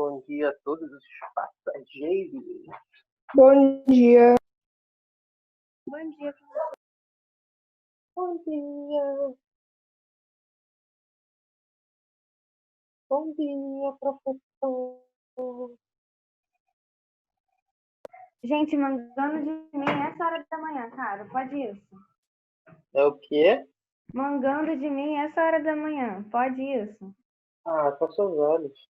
bom dia a todos os passageiros. Bom dia. Bom dia. Bom dia. Bom dia, professor. Gente, mangando de mim essa hora da manhã, cara. Pode isso? É o quê? Mangando de mim essa hora da manhã. Pode isso? Ah, são seus olhos.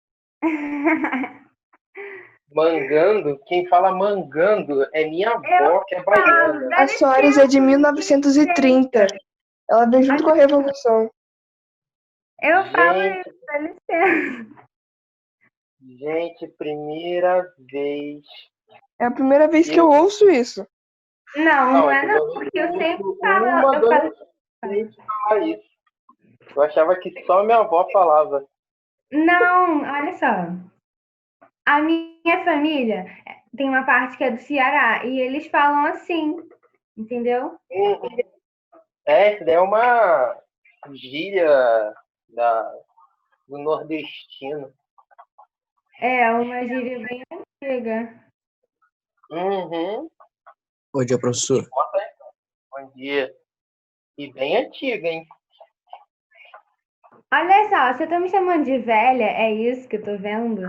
Mangando? Quem fala mangando é minha avó, que é baiana. A Soares é de 1930. Ela veio junto com a Revolução. Eu falo Gente, isso, dá licença. gente, primeira vez. É a primeira vez que eu ouço isso. Não é é que não, porque eu sempre falo. uma Eu falo... adolescente falar isso. Eu achava que só minha avó falava. Não, olha só. A minha família tem uma parte que é do Ceará e eles falam assim, entendeu? É, isso daí é uma gíria do nordestino. É uma gíria bem antiga. Uhum. Bom dia, professor. Bom dia. E bem antiga, hein? Olha só, você tá me chamando de velha? É isso que eu tô vendo?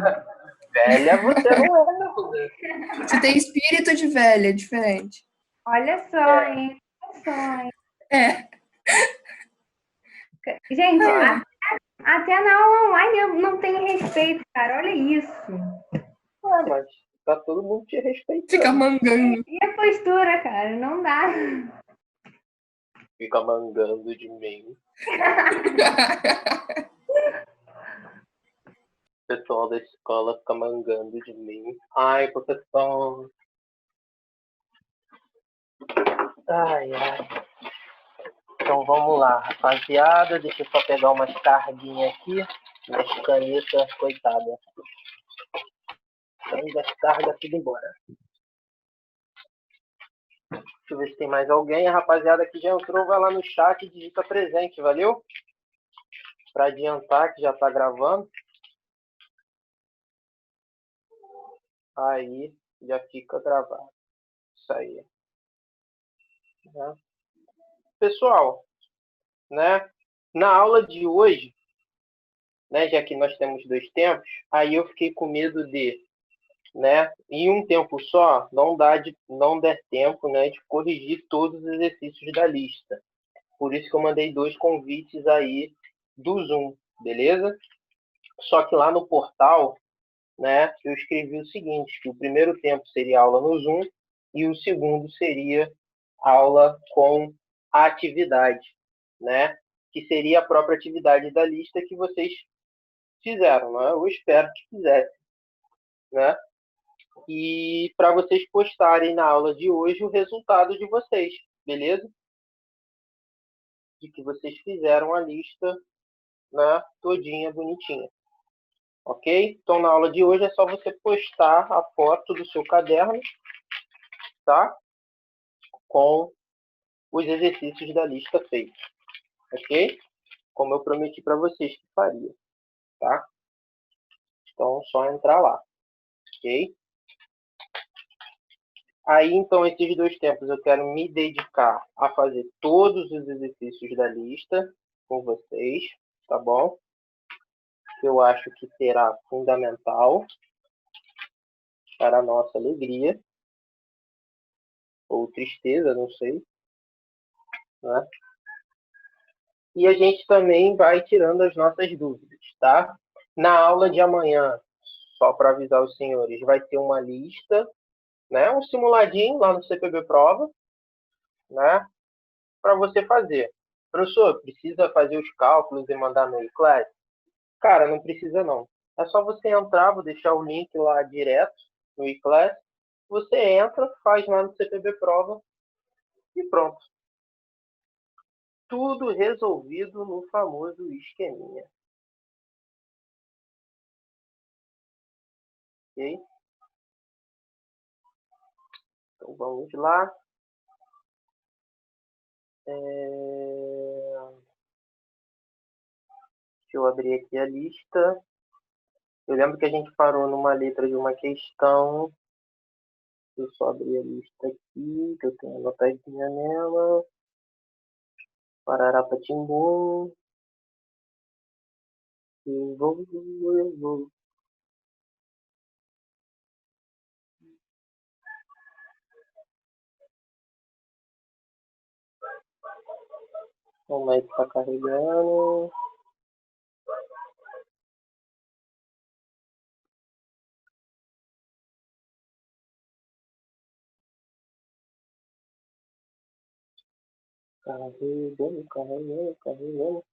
Velha você não é, não, né? Você tem espírito de velha, é diferente. Olha só, hein? Olha só, hein? É. Gente, até na aula online eu não tenho respeito, cara. Olha isso. Mas tá todo mundo te respeitando. Fica mangando. E a postura, cara? Não dá. Fica mangando de mim. O pessoal da escola fica mangando de mim. Ai, professor. Ai, ai. Então vamos lá, rapaziada. Deixa eu só pegar umas carguinhas aqui. Minhas canetas, coitada. Então das cargas tudo embora. Deixa eu ver se tem mais alguém. A rapaziada que já entrou, vai lá no chat e digita presente, valeu? Para adiantar que já tá gravando. Aí já fica gravado. Isso aí. Né? Pessoal, né? Na aula de hoje, né, já que nós temos 2 tempos, aí eu fiquei com medo de, né, em um tempo só, não der tempo, né, de corrigir todos os exercícios da lista. Por isso que eu mandei 2 convites aí do Zoom, beleza? Só que lá no portal, né, eu escrevi o seguinte, que o primeiro tempo seria aula no Zoom e o segundo seria aula com a atividade, né, que seria a própria atividade da lista que vocês fizeram, né? Eu espero que fizessem, né? E para vocês postarem na aula de hoje o resultado de vocês, beleza? De que vocês fizeram a lista, né, todinha bonitinha. Ok? Então, na aula de hoje é só você postar a foto do seu caderno, tá? Com os exercícios da lista feitos. Ok? Como eu prometi para vocês que faria, tá? Então, só entrar lá. Ok? Aí, então, esses 2 tempos eu quero me dedicar a fazer todos os exercícios da lista com vocês, tá bom? Eu acho que será fundamental para a nossa alegria ou tristeza, não sei, né? E a gente também vai tirando as nossas dúvidas, tá? Na aula de amanhã, só para avisar os senhores, vai ter uma lista, né? Um simuladinho lá no CPB Prova, né? Para você fazer. Professor, precisa fazer os cálculos e mandar no e-class? Cara, não precisa não. É só você entrar, vou deixar o link lá direto no e-class. Você entra, faz lá no CPB Prova e pronto. Tudo resolvido no famoso esqueminha. Ok? Então vamos lá. Deixa eu abrir aqui a lista. Eu lembro que a gente parou numa letra de uma questão. Eu só abri a lista aqui, que eu tenho anotadinha nela. Pararapatimbum. Eu vou. Como é que tá carregando? Carregando.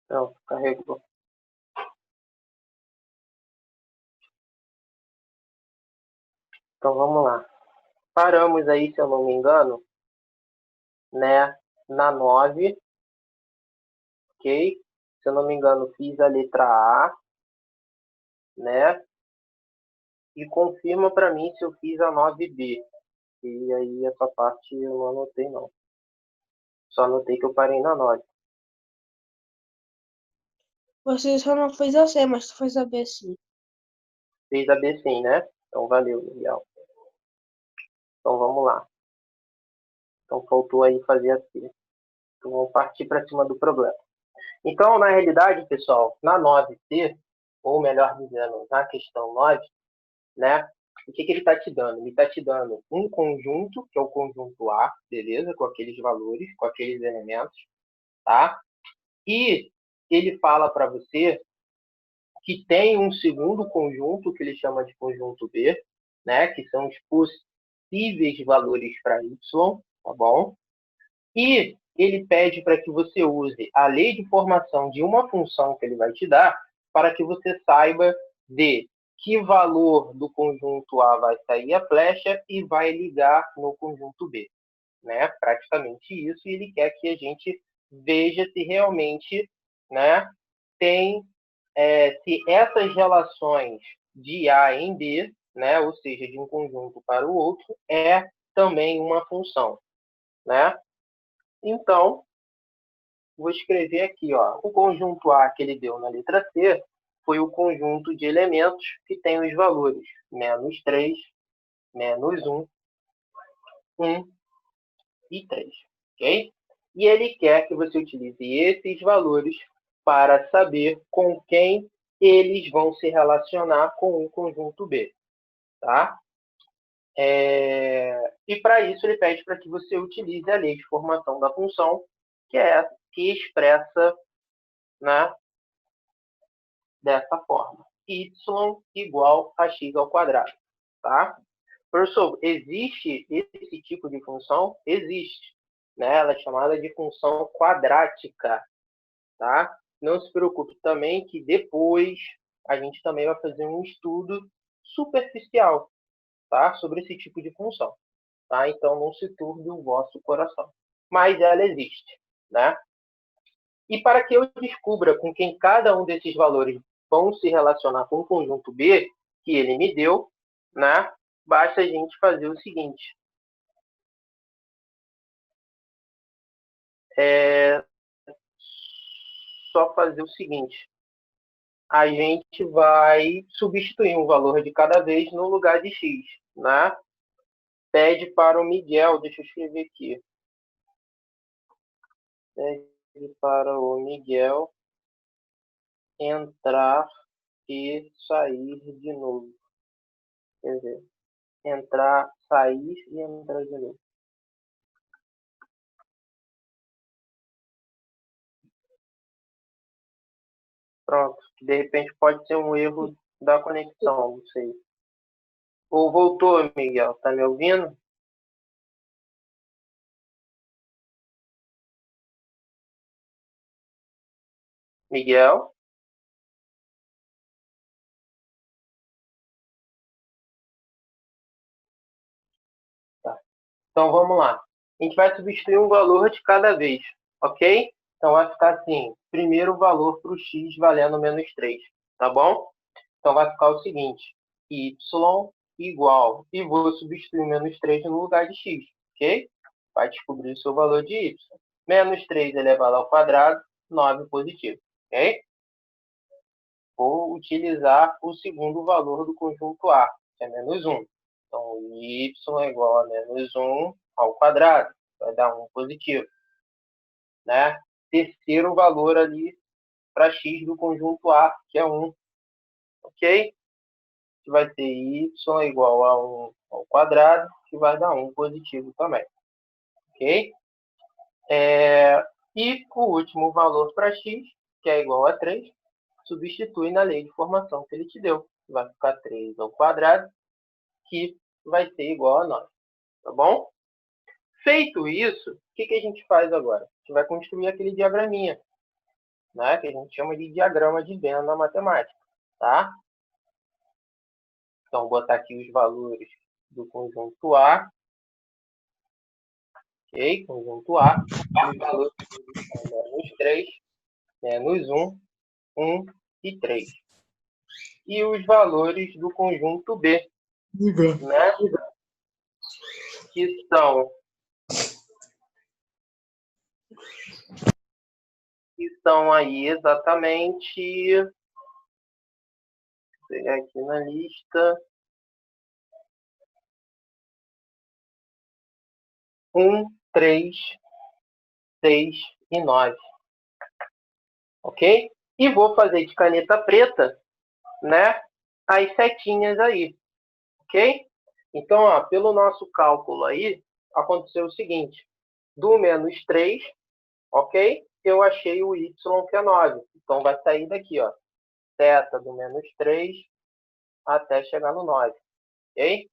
Pronto, carregou. Então vamos lá. Paramos aí, se eu não me engano, né, na 9, ok? Se eu não me engano, fiz a letra A, né? E confirma para mim se eu fiz a 9B. E aí essa parte eu não anotei não. Só anotei que eu parei na 9. Você só não fez a C, mas tu fez a B sim. Fez a B sim, né? Então valeu, Miguel. Então vamos lá. Então faltou aí fazer a C. Então vamos partir para cima do problema. Então, na realidade, pessoal, na 9C, ou melhor dizendo, na questão 9, né? O que ele está te dando? Ele está te dando um conjunto, que é o conjunto A, beleza? Com aqueles valores, com aqueles elementos, tá? E ele fala para você que tem um segundo conjunto, que ele chama de conjunto B, né? Que são os possíveis valores para Y, tá bom? E ele pede para que você use a lei de formação de uma função que ele vai te dar para que você saiba de que valor do conjunto A vai sair a flecha e vai ligar no conjunto B, né? Praticamente isso, e ele quer que a gente veja se realmente, né, tem se essas relações de A em B, né, ou seja, de um conjunto para o outro, é também uma função, né? Então, vou escrever aqui, ó, o conjunto A que ele deu na letra C foi o conjunto de elementos que tem os valores -3, -1, 1 e 3, ok? E ele quer que você utilize esses valores para saber com quem eles vão se relacionar com o conjunto B, tá? E para isso ele pede para que você utilize a lei de formação da função, que é essa que expressa, né, dessa forma. Y igual a x ao quadrado, tá? Professor, existe esse tipo de função? Existe, né? Ela é chamada de função quadrática, tá? Não se preocupe também que depois a gente também vai fazer um estudo superficial, tá? Sobre esse tipo de função, tá? Então não se turbe o vosso coração. Mas ela existe, né? E para que eu descubra com quem cada um desses valores vão se relacionar com o conjunto B que ele me deu, né? Basta a gente fazer o seguinte. Só fazer o seguinte. A gente vai substituir um valor de cada vez no lugar de x, né? Pede para o Miguel, deixa eu escrever aqui. Pede para o Miguel entrar e sair de novo. Quer dizer, entrar, sair e entrar de novo. Pronto. De repente pode ser um erro da conexão, não sei. Ou voltou, Miguel? Tá me ouvindo? Miguel? Tá. Então vamos lá. A gente vai substituir um valor de cada vez, Ok? Então vai ficar assim, primeiro valor para o x valendo menos 3, tá bom? Então vai ficar o seguinte, y igual, e vou substituir o menos 3 no lugar de x, ok? Vai descobrir o seu valor de y. Menos 3 elevado ao quadrado, 9 positivo, ok? Vou utilizar o segundo valor do conjunto A, que é menos 1. Então, y é igual a menos 1 ao quadrado, vai dar 1 positivo, né? Terceiro valor ali para x do conjunto A, que é 1, ok? Que vai ter y igual a 1 ao quadrado, que vai dar 1 positivo também, ok? E o último valor para x, que é igual a 3, substitui na lei de formação que ele te deu. Vai ficar 3 ao quadrado, que vai ser igual a 9, tá bom? Feito isso, o que a gente faz agora? A gente vai construir aquele diagraminha, né? Que a gente chama de diagrama de Venn na matemática, tá? Então, vou botar aqui os valores do conjunto A, ok? Conjunto A, os valores são menos 3, menos 1, 1 e 3. E os valores do conjunto B, né? Que são aí exatamente, vou pegar aqui na lista, 1, 3, 6 e 9. Ok? E vou fazer de caneta preta, né, as setinhas aí. Ok? Então, ó, pelo nosso cálculo aí, aconteceu o seguinte. Do menos 3, ok? Eu achei o y, que é 9. Então, vai sair daqui, ó. Seta do menos 3 até chegar no 9. Ok?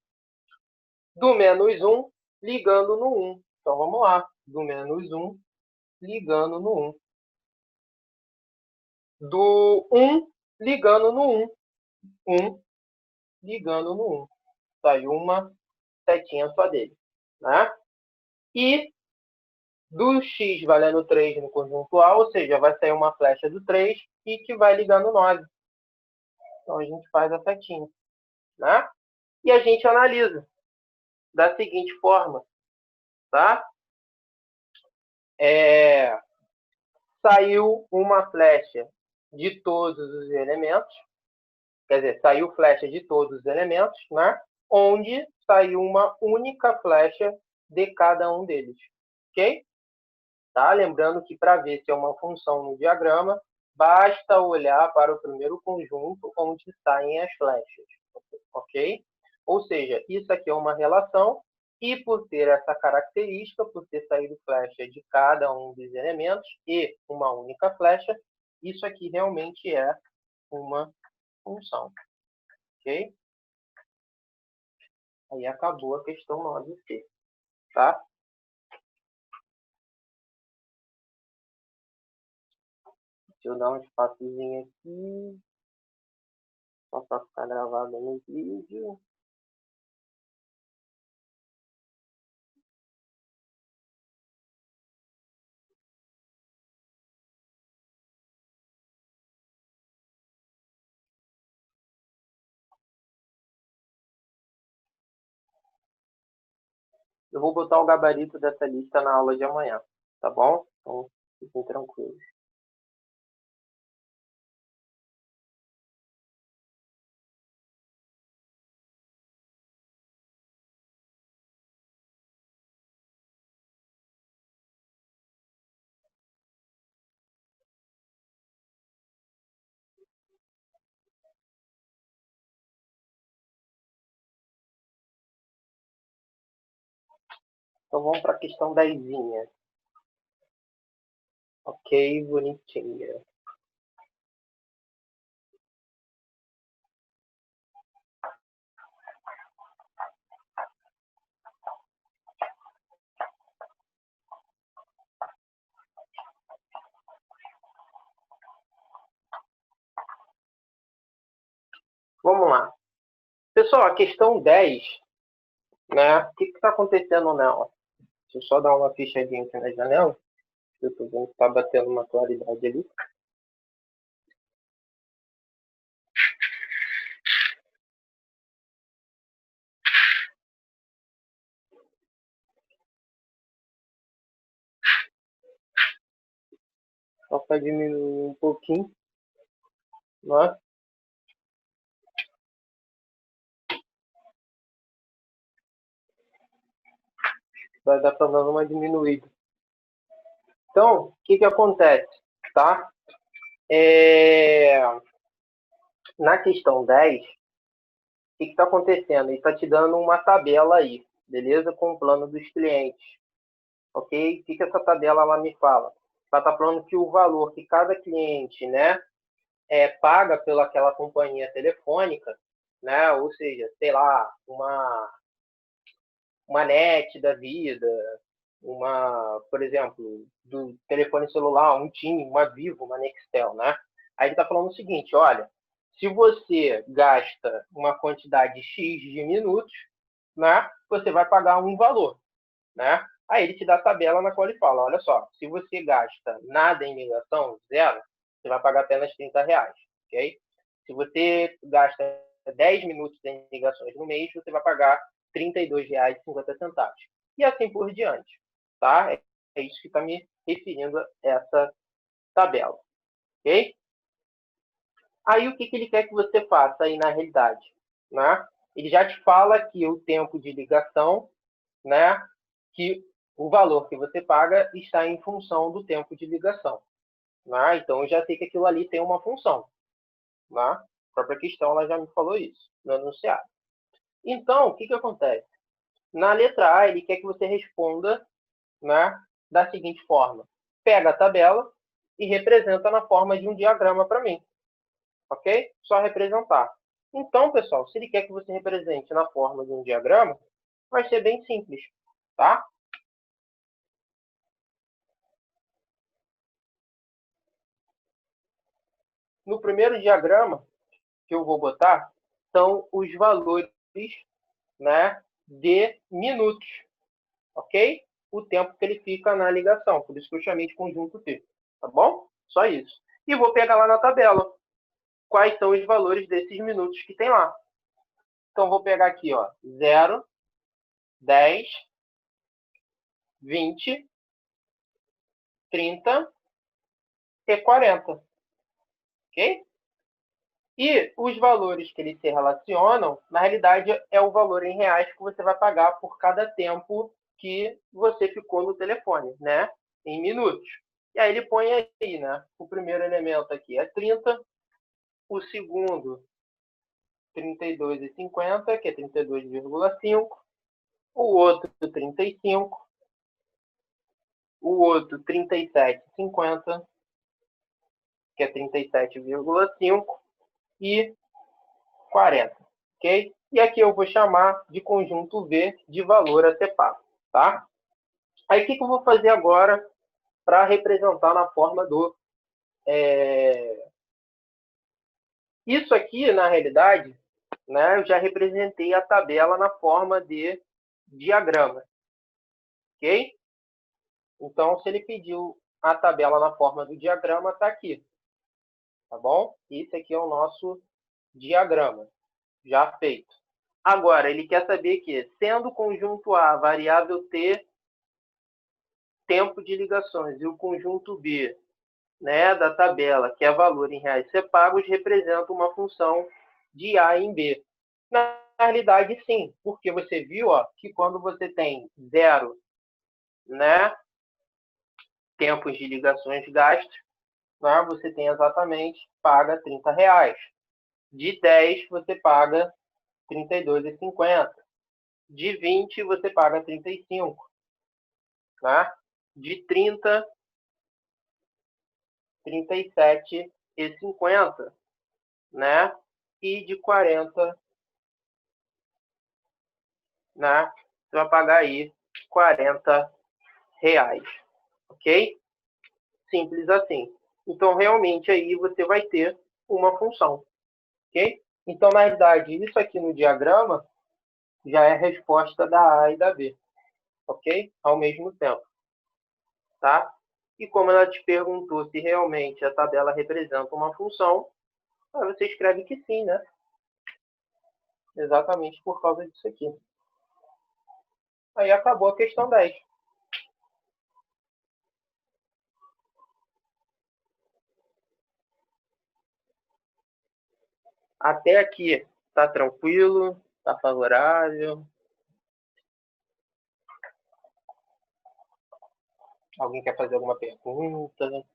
Do menos 1, ligando no 1. Então, vamos lá. Do menos 1, ligando no 1. Do 1, ligando no 1. 1, ligando no 1. Saiu uma setinha só dele, né? E do x valendo 3 no conjunto A, ou seja, vai sair uma flecha do 3 e que vai ligar no 9. Então, a gente faz a setinha, né? E a gente analisa da seguinte forma, tá? Saiu uma flecha de todos os elementos, quer dizer, saiu flecha de todos os elementos, né? Onde saiu uma única flecha de cada um deles, ok? Tá? Lembrando que para ver se é uma função no diagrama, basta olhar para o primeiro conjunto onde saem as flechas, ok? Ou seja, isso aqui é uma relação e por ter essa característica, por ter saído flecha de cada um dos elementos e uma única flecha, isso aqui realmente é uma função, ok? Aí acabou a questão 9C, tá? Deixa eu dar um espaçozinho aqui, só para ficar gravado no vídeo. Eu vou botar o gabarito dessa lista na aula de amanhã, tá bom? Então, fiquem tranquilos. Então, vamos para a questão 10zinha. Ok, bonitinha. Vamos lá. Pessoal, a questão 10, né? O que está acontecendo nela? Deixa eu só dar uma fichadinha aqui na janela. Eu tô vendo que tá batendo uma claridade ali. Só para diminuir um pouquinho, né? Vai dar para dar uma diminuída. Então, o que acontece, tá? Na questão 10, o que está acontecendo? Ele está te dando uma tabela aí, beleza? Com o plano dos clientes, ok? O que essa tabela ela me fala? Ela está falando que o valor que cada cliente, né, paga pelaquela companhia telefônica, né? Ou seja, sei lá, uma NET da vida, por exemplo, do telefone celular, um TIM, uma Vivo, uma Nextel, né? Aí ele está falando o seguinte, olha, se você gasta uma quantidade X de minutos, né, você vai pagar um valor, né? Aí ele te dá a tabela na qual ele fala, olha só, se você gasta nada em ligação, zero, você vai pagar apenas R$30, ok? Se você gasta 10 minutos em ligações no mês, você vai pagar R$32,50. E assim por diante, tá? É isso que está me referindo a essa tabela, ok? Aí o que ele quer que você faça aí na realidade, né? Ele já te fala que o tempo de ligação, né? Que o valor que você paga está em função do tempo de ligação, né? Então eu já sei que aquilo ali tem uma função, né? A própria questão ela já me falou isso no enunciado. Então o que acontece? Na letra A ele quer que você responda, né? Da seguinte forma: pega a tabela e representa na forma de um diagrama para mim. Ok? Só representar. Então, pessoal, se ele quer que você represente na forma de um diagrama, vai ser bem simples, tá? No primeiro diagrama que eu vou botar, são os valores, né, de minutos, ok? O tempo que ele fica na ligação, por isso que eu chamei de conjunto T, tá bom? Só isso. E vou pegar lá na tabela quais são os valores desses minutos que tem lá. Então, vou pegar aqui, ó, 0, 10, 20, 30 e 40, ok? E os valores que eles se relacionam, na realidade, é o valor em reais que você vai pagar por cada tempo que você ficou no telefone, né? Em minutos. E aí ele põe aí, né? O primeiro elemento aqui é 30, o segundo 32,50, que é 32,5, o outro 35, o outro 37,50, que é 37,5, e 40, ok? E aqui eu vou chamar de conjunto V de valor a ser pago, tá? Aí o que eu vou fazer agora para representar na forma do... Isso aqui, na realidade, né, eu já representei a tabela na forma de diagrama, ok? Então, se ele pediu a tabela na forma do diagrama, está aqui, tá bom? Esse aqui é o nosso diagrama, já feito. Agora, ele quer saber que, sendo o conjunto A variável T, tempo de ligações, e o conjunto B, né, da tabela, que é valor em reais ser pagos, representa uma função de A em B. Na realidade, sim, porque você viu, ó, que quando você tem 0, né, tempos de ligações gastos, né, você tem exatamente, paga R$30. De 10, você paga R$32,50. De 20, você paga 35. Né? De 30, 37,50. Né? E de 40, né? Você vai pagar aí R$40. Ok? Simples assim. Então, realmente, aí você vai ter uma função. Ok? Então, na realidade, isso aqui no diagrama já é a resposta da A e da B. Ok? Ao mesmo tempo. Tá? E como ela te perguntou se realmente a tabela representa uma função, aí você escreve que sim, né? Exatamente por causa disso aqui. Aí acabou a questão 10. Até aqui tá tranquilo, tá favorável. Alguém quer fazer alguma pergunta?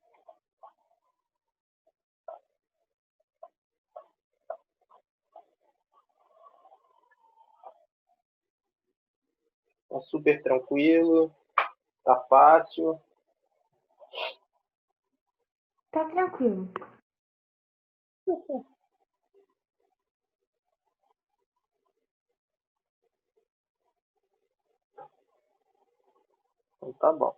Tá super tranquilo, tá fácil. Tá tranquilo. Então tá bom.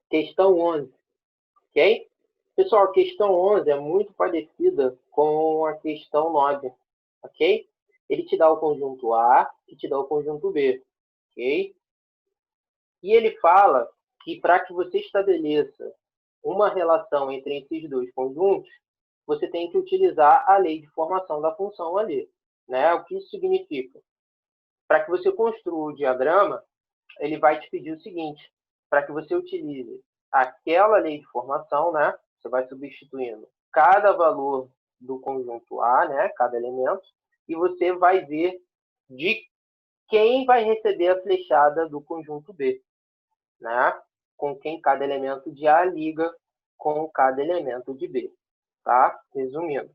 Questão 11, ok? Pessoal, a questão 11 é muito parecida com a questão 9, ok? Ele te dá o conjunto A e te dá o conjunto B, ok? E ele fala que para que você estabeleça uma relação entre esses dois conjuntos, você tem que utilizar a lei de formação da função ali, né? O que isso significa? Para que você construa o diagrama, ele vai te pedir o seguinte, para que você utilize aquela lei de formação, né? Você vai substituindo cada valor do conjunto A, né? Cada elemento, e você vai ver de quem vai receber a flechada do conjunto B, né? Com quem cada elemento de A liga com cada elemento de B, tá? Resumindo.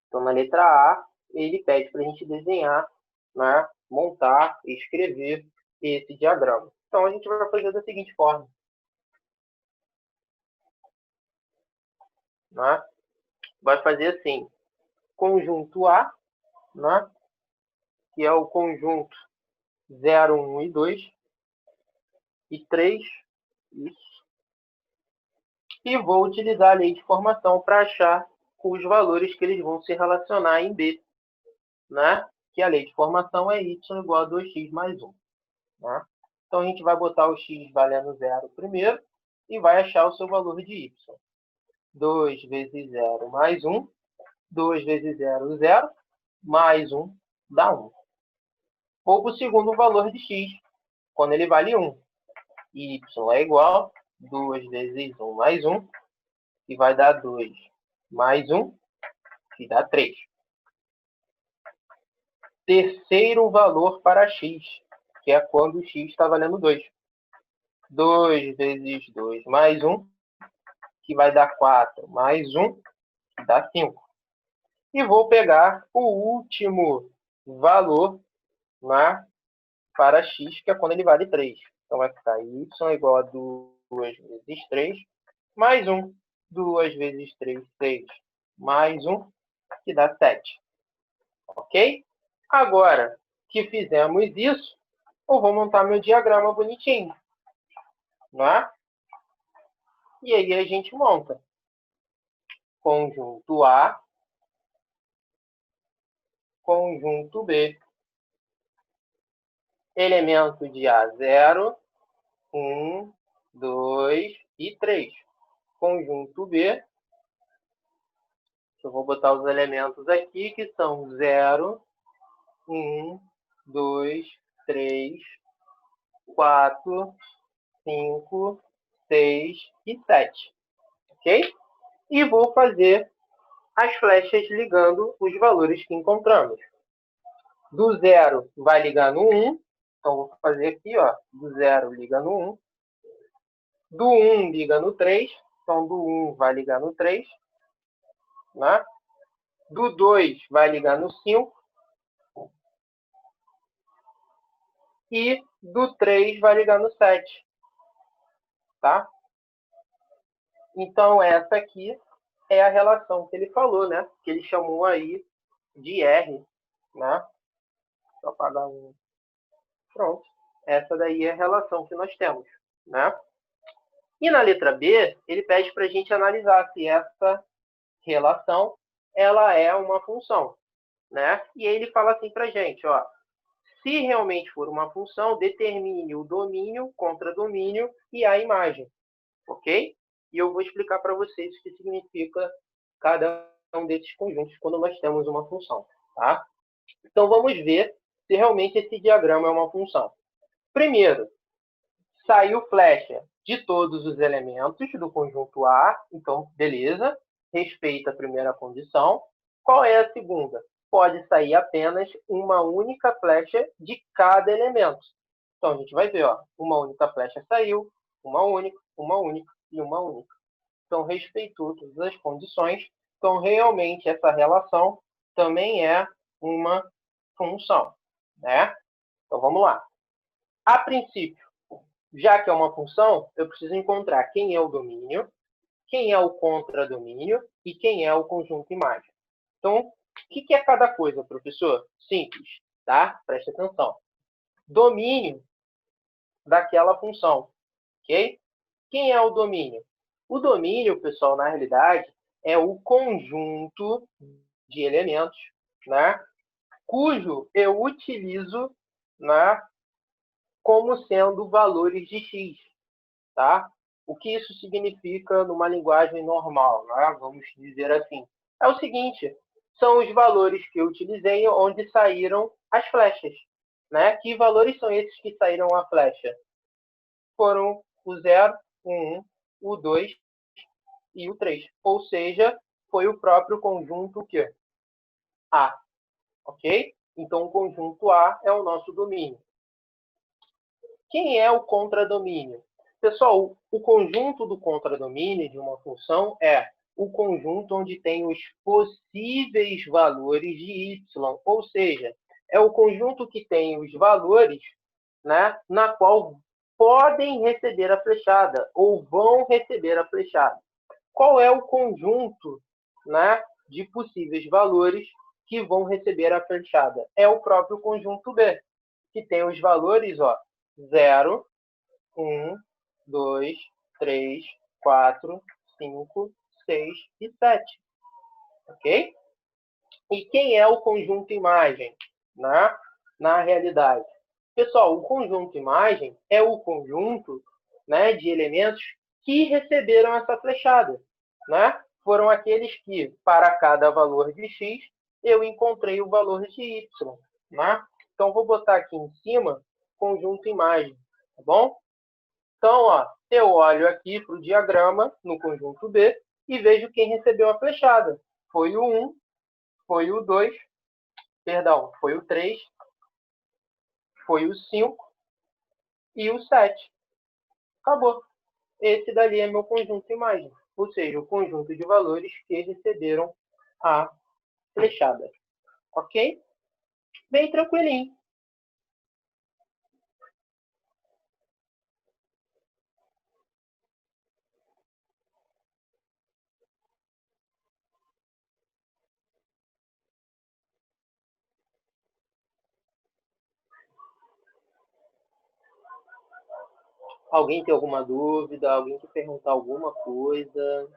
Então, na letra A, ele pede para a gente desenhar, né? Montar e escrever esse diagrama. Então, a gente vai fazer da seguinte forma. Né? Vai fazer assim, conjunto A, né? Que é o conjunto 0, 1 e 2, e 3, isso. E vou utilizar a lei de formação para achar os valores que eles vão se relacionar em B, né? Que a lei de formação é y igual a 2x mais 1. Né? Então, a gente vai botar o x valendo 0 primeiro e vai achar o seu valor de y. 2 vezes 0 mais 1. 2 vezes 0, 0. Mais 1 dá 1. Ou para o segundo valor de x, quando ele vale 1. Y é igual a 2 vezes 1 mais 1, que vai dar 2 mais 1, que dá 3. Terceiro valor para x, que é quando x está valendo 2. 2 vezes 2 mais 1, que vai dar 4, mais 1, que dá 5. E vou pegar o último valor, né, para x, que é quando ele vale 3. Então, vai ficar y igual a 2 vezes 3, mais 1. 2 vezes 3, 6, mais 1, que dá 7. Ok? Agora que fizemos isso, eu vou montar meu diagrama bonitinho. Não é? E aí a gente monta conjunto A, conjunto B. Elemento de A, 0, 1, 2 e 3. Conjunto B. Eu vou botar os elementos aqui, que são 0, 1, 2, 3, 4, 5, 6 e 7. Ok? E vou fazer as flechas ligando os valores que encontramos. Do 0 vai ligar no 1. Então, vou fazer aqui, ó. Do 0 liga no 1. Do 1 liga no 3. Então, do 1 vai ligar no 3. Né? Do 2 vai ligar no 5. E do 3 vai ligar no 7. Tá? Então, essa aqui é a relação que ele falou, né? Que ele chamou aí de R. Né? Deixa eu apagar um. Pronto. Essa daí é a relação que nós temos. Né? E na letra B, ele pede para a gente analisar se essa relação ela é uma função. né? E aí ele fala assim para a gente, ó, se realmente for uma função, determine o domínio, contradomínio e a imagem, ok? E eu vou explicar para vocês o que significa cada um desses conjuntos quando nós temos uma função, tá? Então, vamos ver se realmente esse diagrama é uma função. Primeiro, saiu flecha de todos os elementos do conjunto A, então, beleza, respeita a primeira condição. Qual é a segunda? Pode sair apenas uma única flecha de cada elemento. Então, a gente vai ver, ó, uma única flecha saiu, uma única e uma única. Então, respeitou todas as condições. Então, realmente, essa relação também é uma função, né? Então, vamos lá. A princípio, já que é uma função, eu preciso encontrar quem é o domínio, quem é o contradomínio e quem é o conjunto imagem. Então, o que é cada coisa, professor? Simples, tá? Preste atenção. Domínio daquela função, ok? Quem é o domínio? O domínio, pessoal, na realidade, é o conjunto de elementos, né, cujo eu utilizo, né, como sendo valores de x, tá? O que isso significa numa linguagem normal, né? Vamos dizer assim. É o seguinte, são os valores que eu utilizei onde saíram as flechas, né? Que valores são esses que saíram a flecha? Foram o 0, o 1, o 2 e o 3. Ou seja, foi o próprio conjunto que? A, ok? Então, o conjunto A é o nosso domínio. Quem é o contradomínio? Pessoal, o conjunto do contradomínio de uma função é o conjunto onde tem os possíveis valores de y, ou seja, é o conjunto que tem os valores, né, na qual podem receber a flechada ou vão receber a flechada. Qual é o conjunto, né, de possíveis valores que vão receber a flechada? É o próprio conjunto B, que tem os valores, ó, 0, 1, 2, 3, 4, 5, 6 e 7. Ok? E quem é o conjunto imagem, né, na realidade? Pessoal, o conjunto imagem é o conjunto, né, de elementos que receberam essa flechada, né? Foram aqueles que, para cada valor de x, eu encontrei o valor de y, né? Então, vou botar aqui em cima conjunto imagem, tá bom? Então, ó, eu olho aqui para o diagrama no conjunto B e vejo quem recebeu a flechada. Foi o 1, foi o 2, perdão, foi o 3, foi o 5 e o 7. Acabou. Esse dali é meu conjunto imagem, ou seja, o conjunto de valores que receberam a flechada. Ok? Bem tranquilinho. Alguém tem alguma dúvida? Alguém quer perguntar alguma coisa?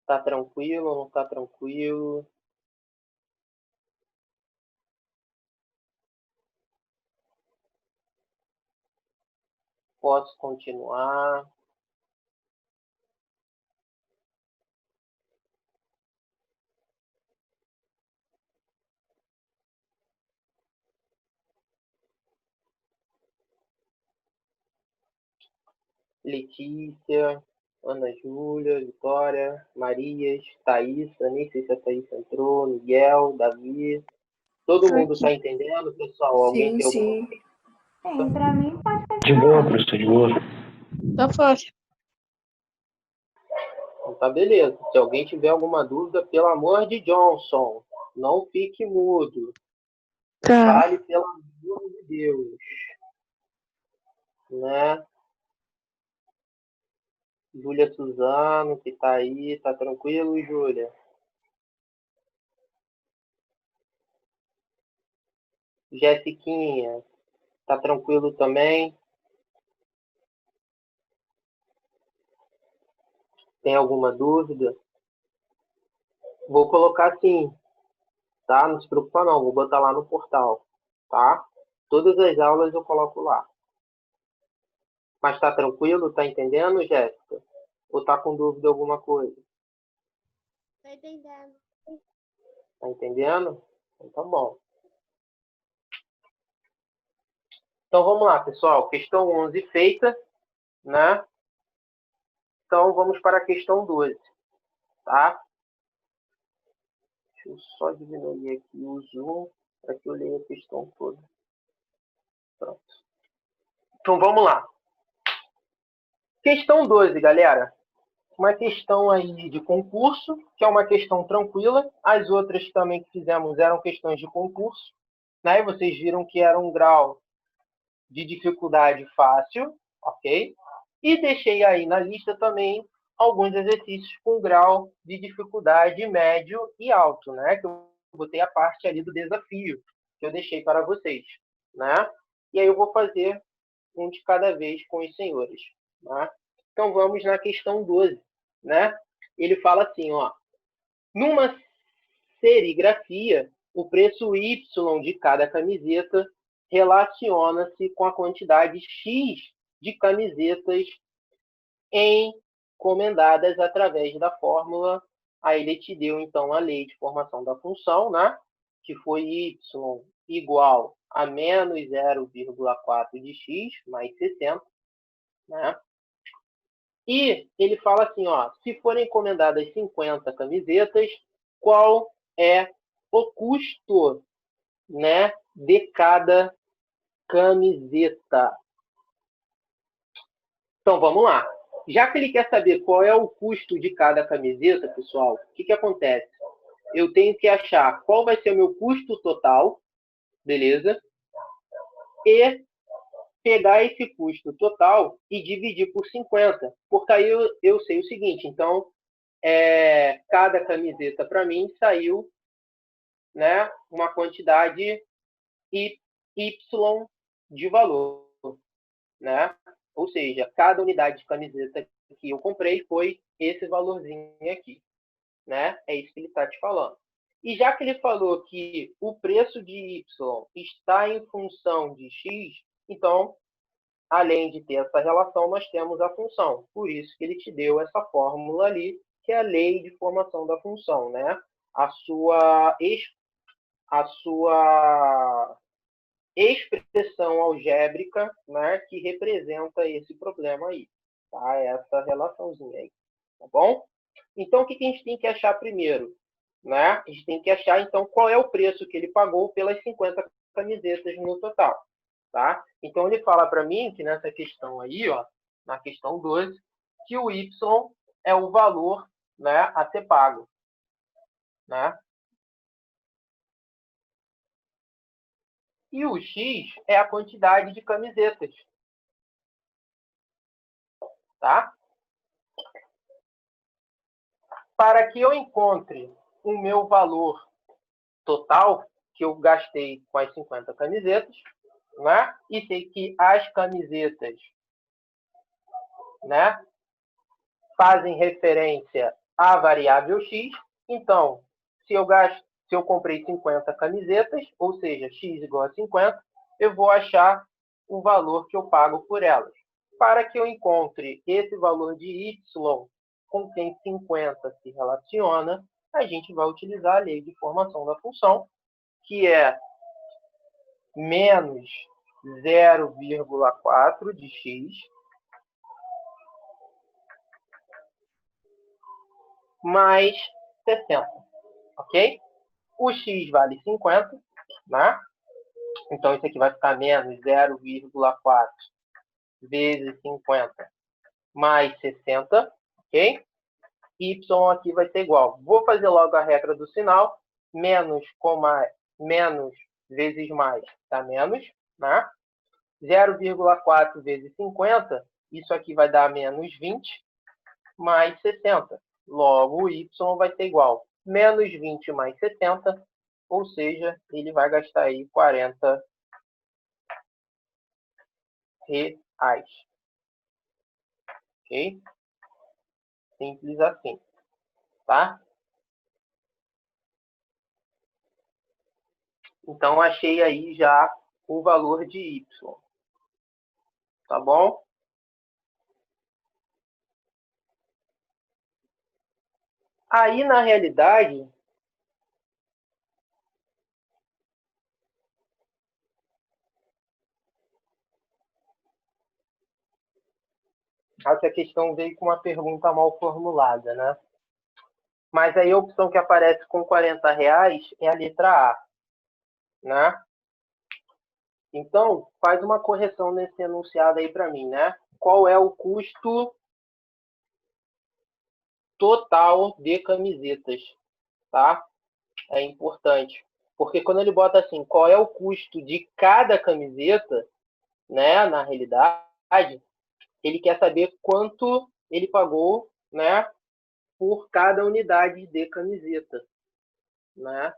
Tá tranquilo ou não tá tranquilo? Posso continuar? Letícia, Ana Júlia, Vitória, Marias, Thaísa, nem sei se a Thaísa entrou, Miguel, Davi. Todo mundo está entendendo, pessoal? Alguém tem alguma Sim. Sim, pra mim pode De boa, continuar. professor, de boa. Tá fácil. Então, tá, beleza. Se alguém tiver alguma dúvida, pelo amor de Johnson, não fique mudo. Tá. Fale pelo amor de Deus. Né? Júlia Suzano, que tá aí, tá tranquilo, Júlia? Jessiquinha, tá tranquilo também? Tem alguma dúvida? Vou colocar assim, tá? Não se preocupa não, vou botar lá no portal, tá? Todas as aulas eu coloco lá. Mas tá tranquilo? Tá entendendo, Jéssica? Ou tá com dúvida de alguma coisa? Tô entendendo. Tá entendendo? Então tá bom. Então vamos lá, pessoal. Questão 11 feita, né? Então vamos para a questão 12, tá? Deixa eu só diminuir aqui o zoom para que eu leia a questão toda. Pronto. Então vamos lá. Questão 12, galera. Uma questão aí de concurso, que é uma questão tranquila. As outras também que fizemos eram questões de concurso, né? E vocês viram que era um grau de dificuldade fácil, ok? E deixei aí na lista também alguns exercícios com grau de dificuldade médio e alto, né? Que eu botei a parte ali do desafio, que eu deixei para vocês, né? E aí eu vou fazer um de cada vez com os senhores, né? Então vamos na questão 12, né? Ele fala assim, ó. Numa serigrafia, o preço Y de cada camiseta relaciona-se com a quantidade X de camisetas encomendadas através da fórmula. Aí ele te deu, então, a lei de formação da função, né? Que foi y igual a menos 0,4 de x mais 60, né? E ele fala assim, ó, se forem encomendadas 50 camisetas, qual é o custo, né, de cada camiseta? Então, vamos lá. Já que ele quer saber qual é o custo de cada camiseta, pessoal, o que acontece? Eu tenho que achar qual vai ser o meu custo total, beleza? E pegar esse custo total e dividir por 50. Porque aí eu sei o seguinte, então, cada camiseta para mim saiu, né, uma quantidade Y de valor, né? Ou seja, cada unidade de camiseta que eu comprei foi esse valorzinho aqui, né? É isso que ele está te falando. E já que ele falou que o preço de Y está em função de X, então, além de ter essa relação, nós temos a função. Por isso que ele te deu essa fórmula ali, que é a lei de formação da função, né? A sua expressão algébrica, né, que representa esse problema aí, tá? Essa relaçãozinha aí, tá bom? Então, o que a gente tem que achar primeiro? Né? A gente tem que achar, então, qual é o preço que ele pagou pelas 50 camisetas no total, tá? Então, ele fala para mim que nessa questão aí, ó, na questão 12, que o Y é o valor, né, a ser pago, né? E o X é a quantidade de camisetas, tá? Para que eu encontre o meu valor total que eu gastei com as 50 camisetas, né? E sei que as camisetas, né, fazem referência à variável X. Então, se eu comprei 50 camisetas, ou seja, X igual a 50, eu vou achar o valor que eu pago por elas. Para que eu encontre esse valor de Y com quem 50 se relaciona, a gente vai utilizar a lei de formação da função, que é menos 0,4 de x mais 60, ok? O x vale 50, né? Então, isso aqui vai ficar menos 0,4 vezes 50 mais 60, ok? Y aqui vai ser igual. Vou fazer logo a regra do sinal. Menos com mais, menos vezes mais dá menos, né? 0,4 vezes 50, isso aqui vai dar menos 20, mais 60. Logo, o Y vai ser igual menos 20 mais 60, ou seja, ele vai gastar aí 40 reais. Ok? Simples assim, tá? Então, achei aí já o valor de Y. Tá bom? Aí, na realidade, essa questão veio com uma pergunta mal formulada, né? Mas aí a opção que aparece com R$40 é a letra A, né? Então, faz uma correção nesse enunciado aí para mim, né? Qual é o custo total de camisetas, tá? É importante. Porque quando ele bota assim, qual é o custo de cada camiseta, né? Na realidade, ele quer saber quanto ele pagou, né? Por cada unidade de camiseta, né?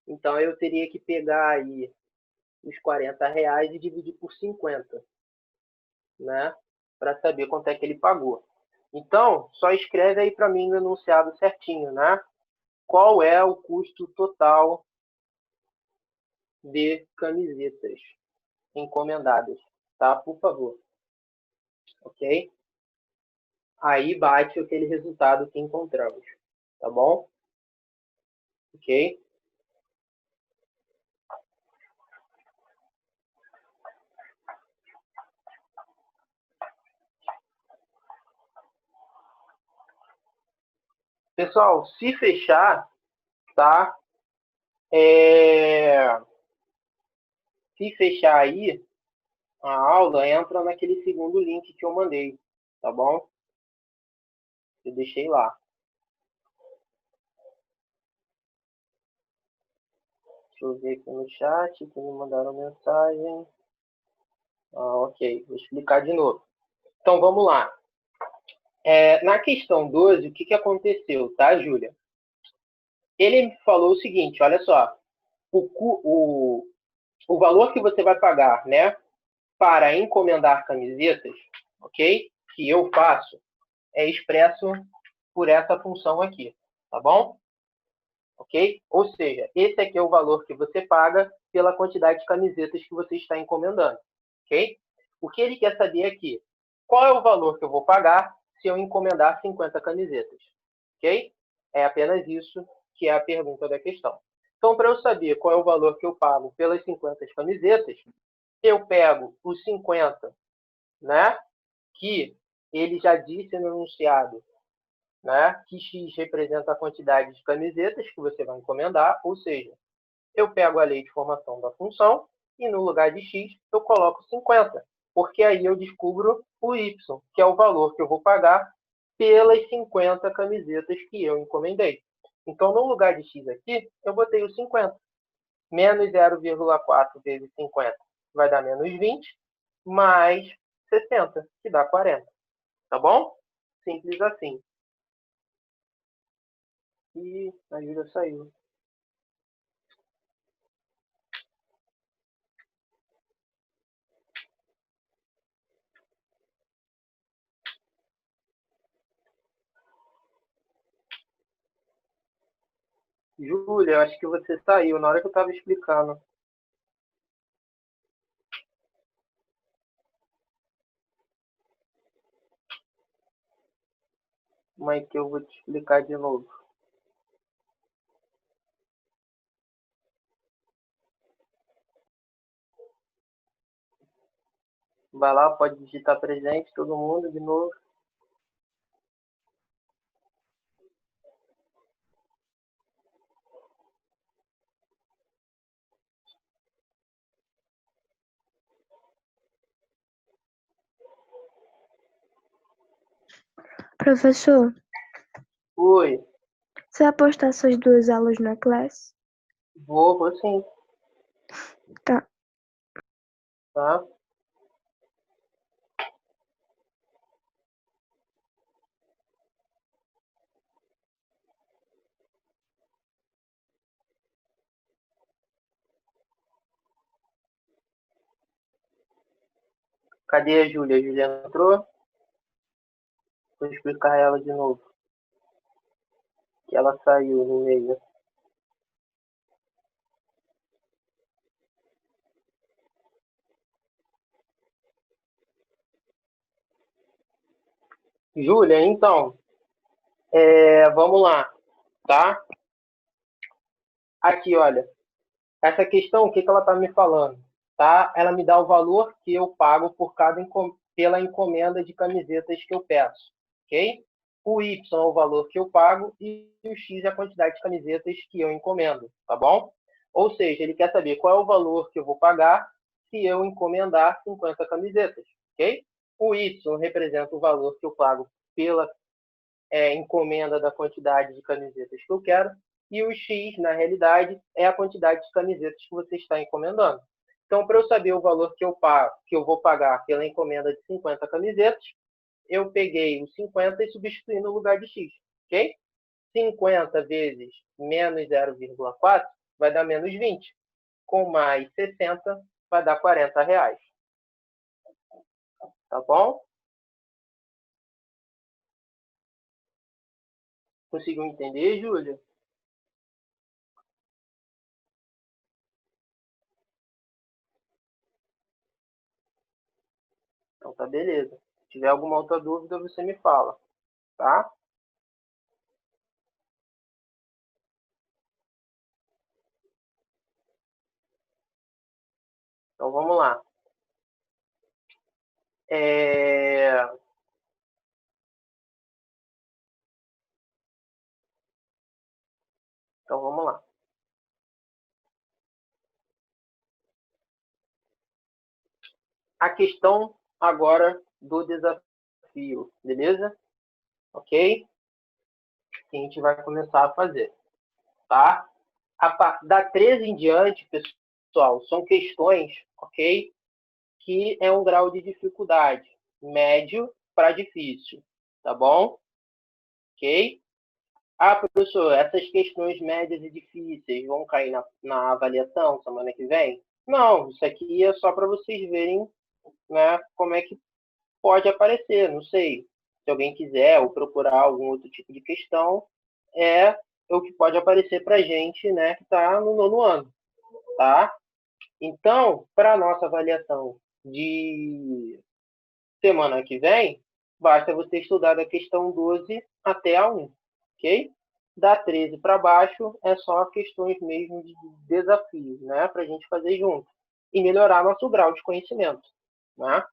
Então, eu teria que pegar aí os R$40 e dividir por 50, né? Para saber quanto é que ele pagou. Então, só escreve aí para mim no enunciado certinho, né? Qual é o custo total de camisetas encomendadas, tá? Por favor. Ok? Aí bate aquele resultado que encontramos, tá bom? Ok? Pessoal, se fechar, tá? Se fechar aí a aula, entra naquele segundo link que eu mandei, tá bom? Eu deixei lá. Deixa eu ver aqui no chat, que me mandaram mensagem. Ok, vou explicar de novo. Então, vamos lá. Na questão 12, o que aconteceu, tá, Júlia? Ele falou o seguinte, olha só. O valor que você vai pagar, né, para encomendar camisetas, ok? Que eu faço, é expresso por essa função aqui, tá bom? Ok? Ou seja, esse aqui é o valor que você paga pela quantidade de camisetas que você está encomendando, ok? O que ele quer saber aqui, qual é o valor que eu vou pagar se eu encomendar 50 camisetas, ok? É apenas isso que é a pergunta da questão. Então, para eu saber qual é o valor que eu pago pelas 50 camisetas, eu pego os 50, né, que ele já disse no enunciado, né, que X representa a quantidade de camisetas que você vai encomendar, ou seja, eu pego a lei de formação da função e no lugar de X eu coloco 50, porque aí eu descubro o Y, que é o valor que eu vou pagar pelas 50 camisetas que eu encomendei. Então, no lugar de X aqui, eu botei o 50. Menos 0,4 vezes 50 vai dar menos 20, mais 60, que dá 40. Tá bom? Simples assim. E a Júlia saiu. Júlia, acho que você saiu na hora que eu estava explicando. Mas que eu vou te explicar de novo. Vai lá, pode digitar presente, todo mundo, de novo. Professor, Oi, você vai postar essas duas aulas na classe? vou sim. Tá. Tá? Cadê a Júlia? A Júlia entrou? Vou explicar ela de novo. Que ela saiu no meio. Júlia, então, vamos lá, tá? Aqui, olha. Essa questão, o que ela está me falando? Tá? Ela me dá o valor que eu pago pela encomenda de camisetas que eu peço, ok? O Y é o valor que eu pago e o X é a quantidade de camisetas que eu encomendo, tá bom? Ou seja, ele quer saber qual é o valor que eu vou pagar se eu encomendar 50 camisetas, ok? O Y representa o valor que eu pago pela encomenda da quantidade de camisetas que eu quero, e o X, na realidade, é a quantidade de camisetas que você está encomendando. Então, para eu saber o valor que eu vou pagar pela encomenda de 50 camisetas, eu peguei o 50 e substituí no lugar de X, ok? 50 vezes menos 0,4 vai dar menos 20. Com mais 60 vai dar R$40. Tá bom? Conseguiu entender, Júlia? Então tá beleza. Se tiver alguma outra dúvida, você me fala, tá? Então vamos lá. Então vamos lá. A questão agora do desafio, beleza? Ok? Que a gente vai começar a fazer, tá? Da 13 em diante, pessoal, são questões, ok? Que é um grau de dificuldade médio para difícil, tá bom? Ok? Ah, professor, essas questões médias e difíceis vão cair na avaliação semana que vem? Não, isso aqui é só para vocês verem, né, como é que pode aparecer, não sei. Se alguém quiser ou procurar algum outro tipo de questão, é o que pode aparecer para a gente, né, que está no nono ano, tá? Então, para a nossa avaliação de semana que vem, basta você estudar da questão 12 até a 1, ok? Da 13 para baixo é só questões mesmo de desafio, né, para a gente fazer junto e melhorar nosso grau de conhecimento, né?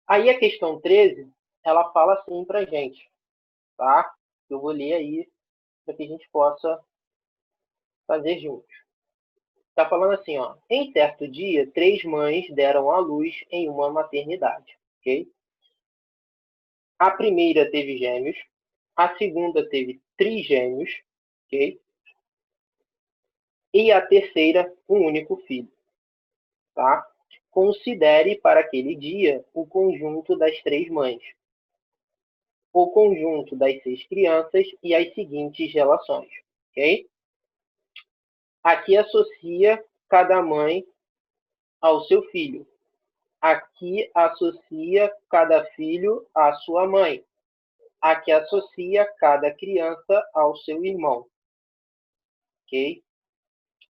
Aí a questão 13, ela fala assim para a gente, tá? Eu vou ler aí para que a gente possa fazer juntos. Está falando assim, ó. Em certo dia, 3 mães deram à luz em uma maternidade, ok? A primeira teve gêmeos, a segunda teve trigêmeos, ok? E a terceira, um único filho, tá? Considere para aquele dia o conjunto das 3 mães, o conjunto das 6 crianças e as seguintes relações, ok? Aqui associa cada mãe ao seu filho. Aqui associa cada filho à sua mãe. Aqui associa cada criança ao seu irmão. Ok?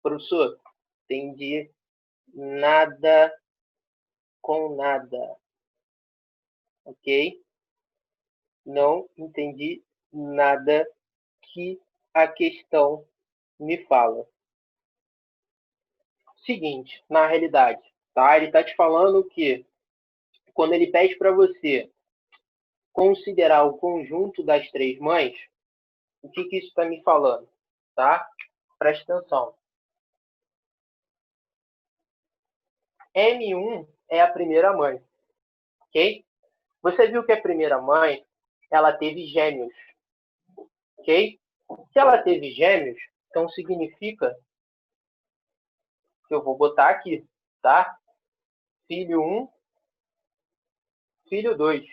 Professor, entendi nada com nada. Ok? Não entendi nada que a questão me fala. Seguinte, na realidade, tá? Ele está te falando que quando ele pede para você considerar o conjunto das 3 mães, o que isso está me falando? Tá? Preste atenção. M1 é a primeira mãe, ok? Você viu que a primeira mãe, ela teve gêmeos, ok? Se ela teve gêmeos, então significa que eu vou botar aqui, tá? Filho 1, filho 2.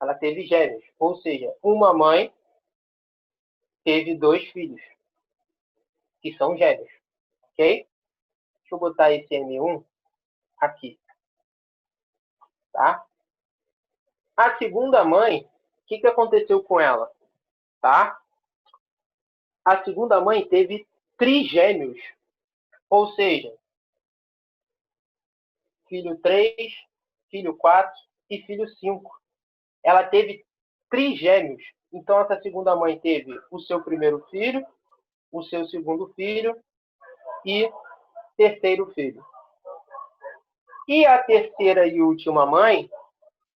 Ela teve gêmeos, ou seja, uma mãe teve 2 filhos, que são gêmeos, ok? Deixa eu botar esse M1 aqui. tá? A segunda mãe, o que aconteceu com ela, tá? A segunda mãe teve trigêmeos, ou seja, filho 3, filho 4 e filho 5. Ela teve trigêmeos. Então, essa segunda mãe teve o seu primeiro filho, o seu segundo filho e terceiro filho. E a terceira e última mãe,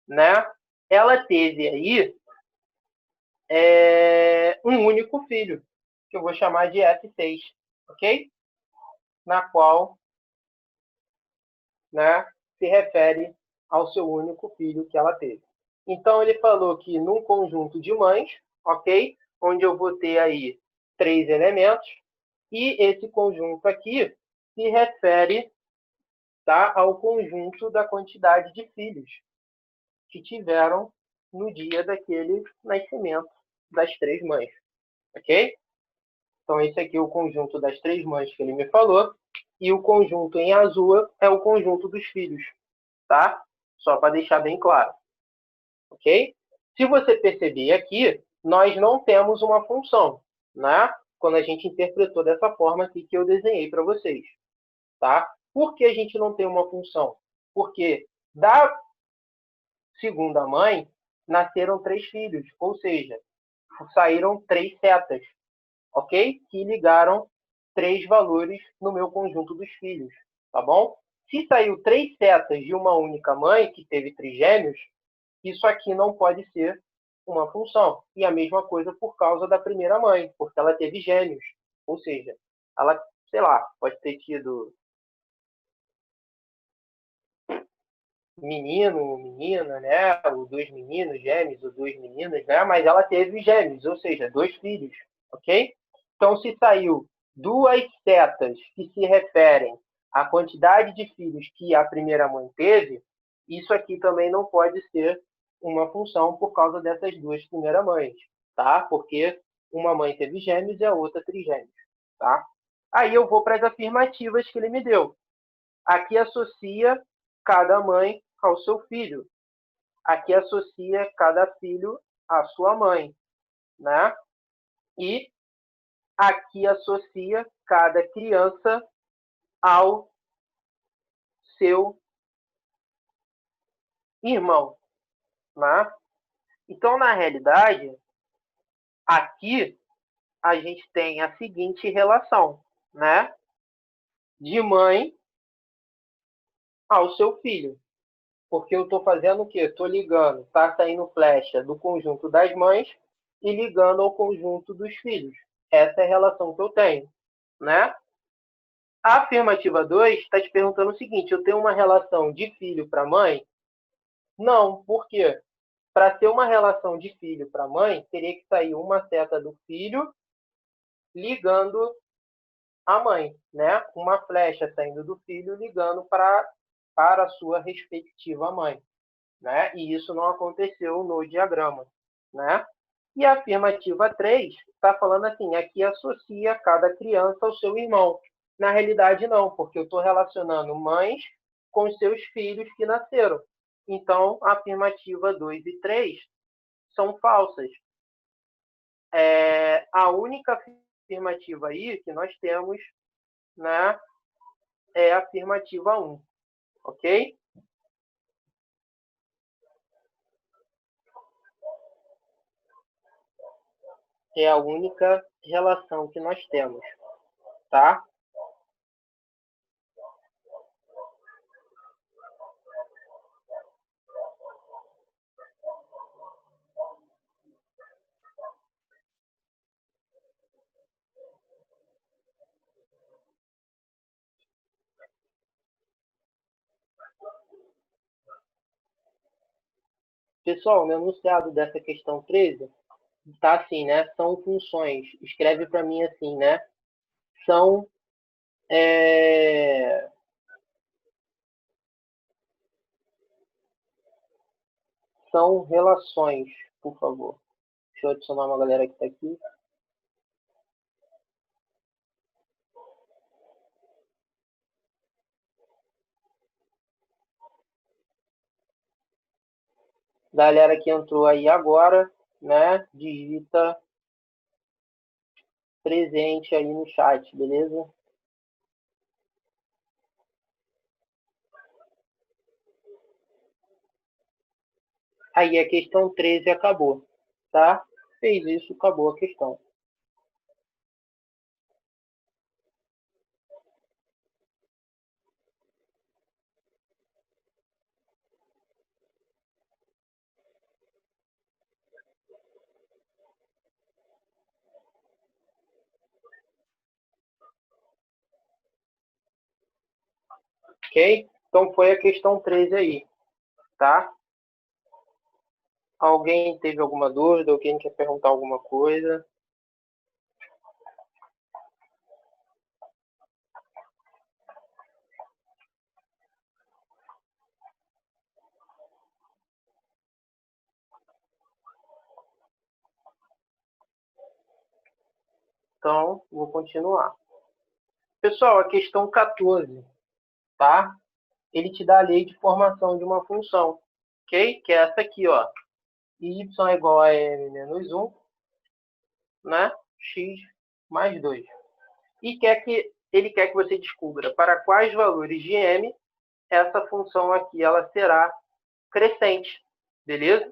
né? Ela teve aí um único filho, que eu vou chamar de F6, ok? Na qual, né, se refere ao seu único filho que ela teve. Então, ele falou que num conjunto de mães, ok? Onde eu vou ter aí 3 elementos, e esse conjunto aqui se refere, tá, ao conjunto da quantidade de filhos que tiveram no dia daquele nascimento das 3 mães, ok? Então, esse aqui é o conjunto das 3 mães que ele me falou, e o conjunto em azul é o conjunto dos filhos, tá? Só para deixar bem claro, ok? Se você perceber aqui, nós não temos uma função, né? Quando a gente interpretou dessa forma aqui que eu desenhei para vocês, tá? Por que a gente não tem uma função? Porque da segunda mãe nasceram 3 filhos, ou seja, saíram 3 setas, ok? Que ligaram 3 valores no meu conjunto dos filhos, tá bom? Se saiu 3 setas de uma única mãe, que teve trigêmeos, isso aqui não pode ser uma função. E a mesma coisa por causa da primeira mãe, porque ela teve gêmeos. Ou seja, ela, sei lá, pode ter tido menino, menina, né? Ou 2 meninos, gêmeos, ou 2 meninas, né? Mas ela teve gêmeos, ou seja, 2 filhos, ok? Então, se saiu 2 setas que se referem à quantidade de filhos que a primeira mãe teve, isso aqui também não pode ser uma função por causa dessas 2 primeiras mães, tá? Porque uma mãe teve gêmeos e a outra trigêmeos, tá? Aí eu vou para as afirmativas que ele me deu. Aqui associa cada mãe ao seu filho. Aqui associa cada filho à sua mãe, né? E aqui associa cada criança ao seu irmão, né? Então, na realidade, aqui a gente tem a seguinte relação, né? De mãe ao seu filho. Porque eu estou fazendo o quê? Estou ligando, está saindo flecha do conjunto das mães e ligando ao conjunto dos filhos. Essa é a relação que eu tenho, né? A afirmativa 2 está te perguntando o seguinte: eu tenho uma relação de filho para mãe? Não, por quê? Para ter uma relação de filho para mãe, teria que sair uma seta do filho ligando a mãe, né? Uma flecha saindo do filho ligando para a sua respectiva mãe, né? E isso não aconteceu no diagrama, né? E a afirmativa 3 está falando assim: aqui associa cada criança ao seu irmão. Na realidade, não, porque eu estou relacionando mães com seus filhos que nasceram. Então, a afirmativa 2 e 3 são falsas. A única afirmativa aí que nós temos, né, é a afirmativa 1, ok? É a única relação que nós temos, tá? Pessoal, no enunciado dessa questão 13, tá assim, né? São funções. Escreve para mim assim, né? São são relações, por favor. Deixa eu adicionar uma galera que está aqui. Galera que entrou aí agora, né? Digita presente aí no chat, beleza? Aí a questão 13 acabou, tá? Fez isso, acabou a questão. Ok? Então foi a questão 13 aí, tá? Alguém teve alguma dúvida? Alguém quer perguntar alguma coisa? Então, vou continuar. Pessoal, a questão 14, tá? Ele te dá a lei de formação de uma função, ok? Que é essa aqui, ó. Y é igual a m menos 1, né? X mais 2. E ele quer que você descubra para quais valores de m essa função aqui ela será crescente, beleza?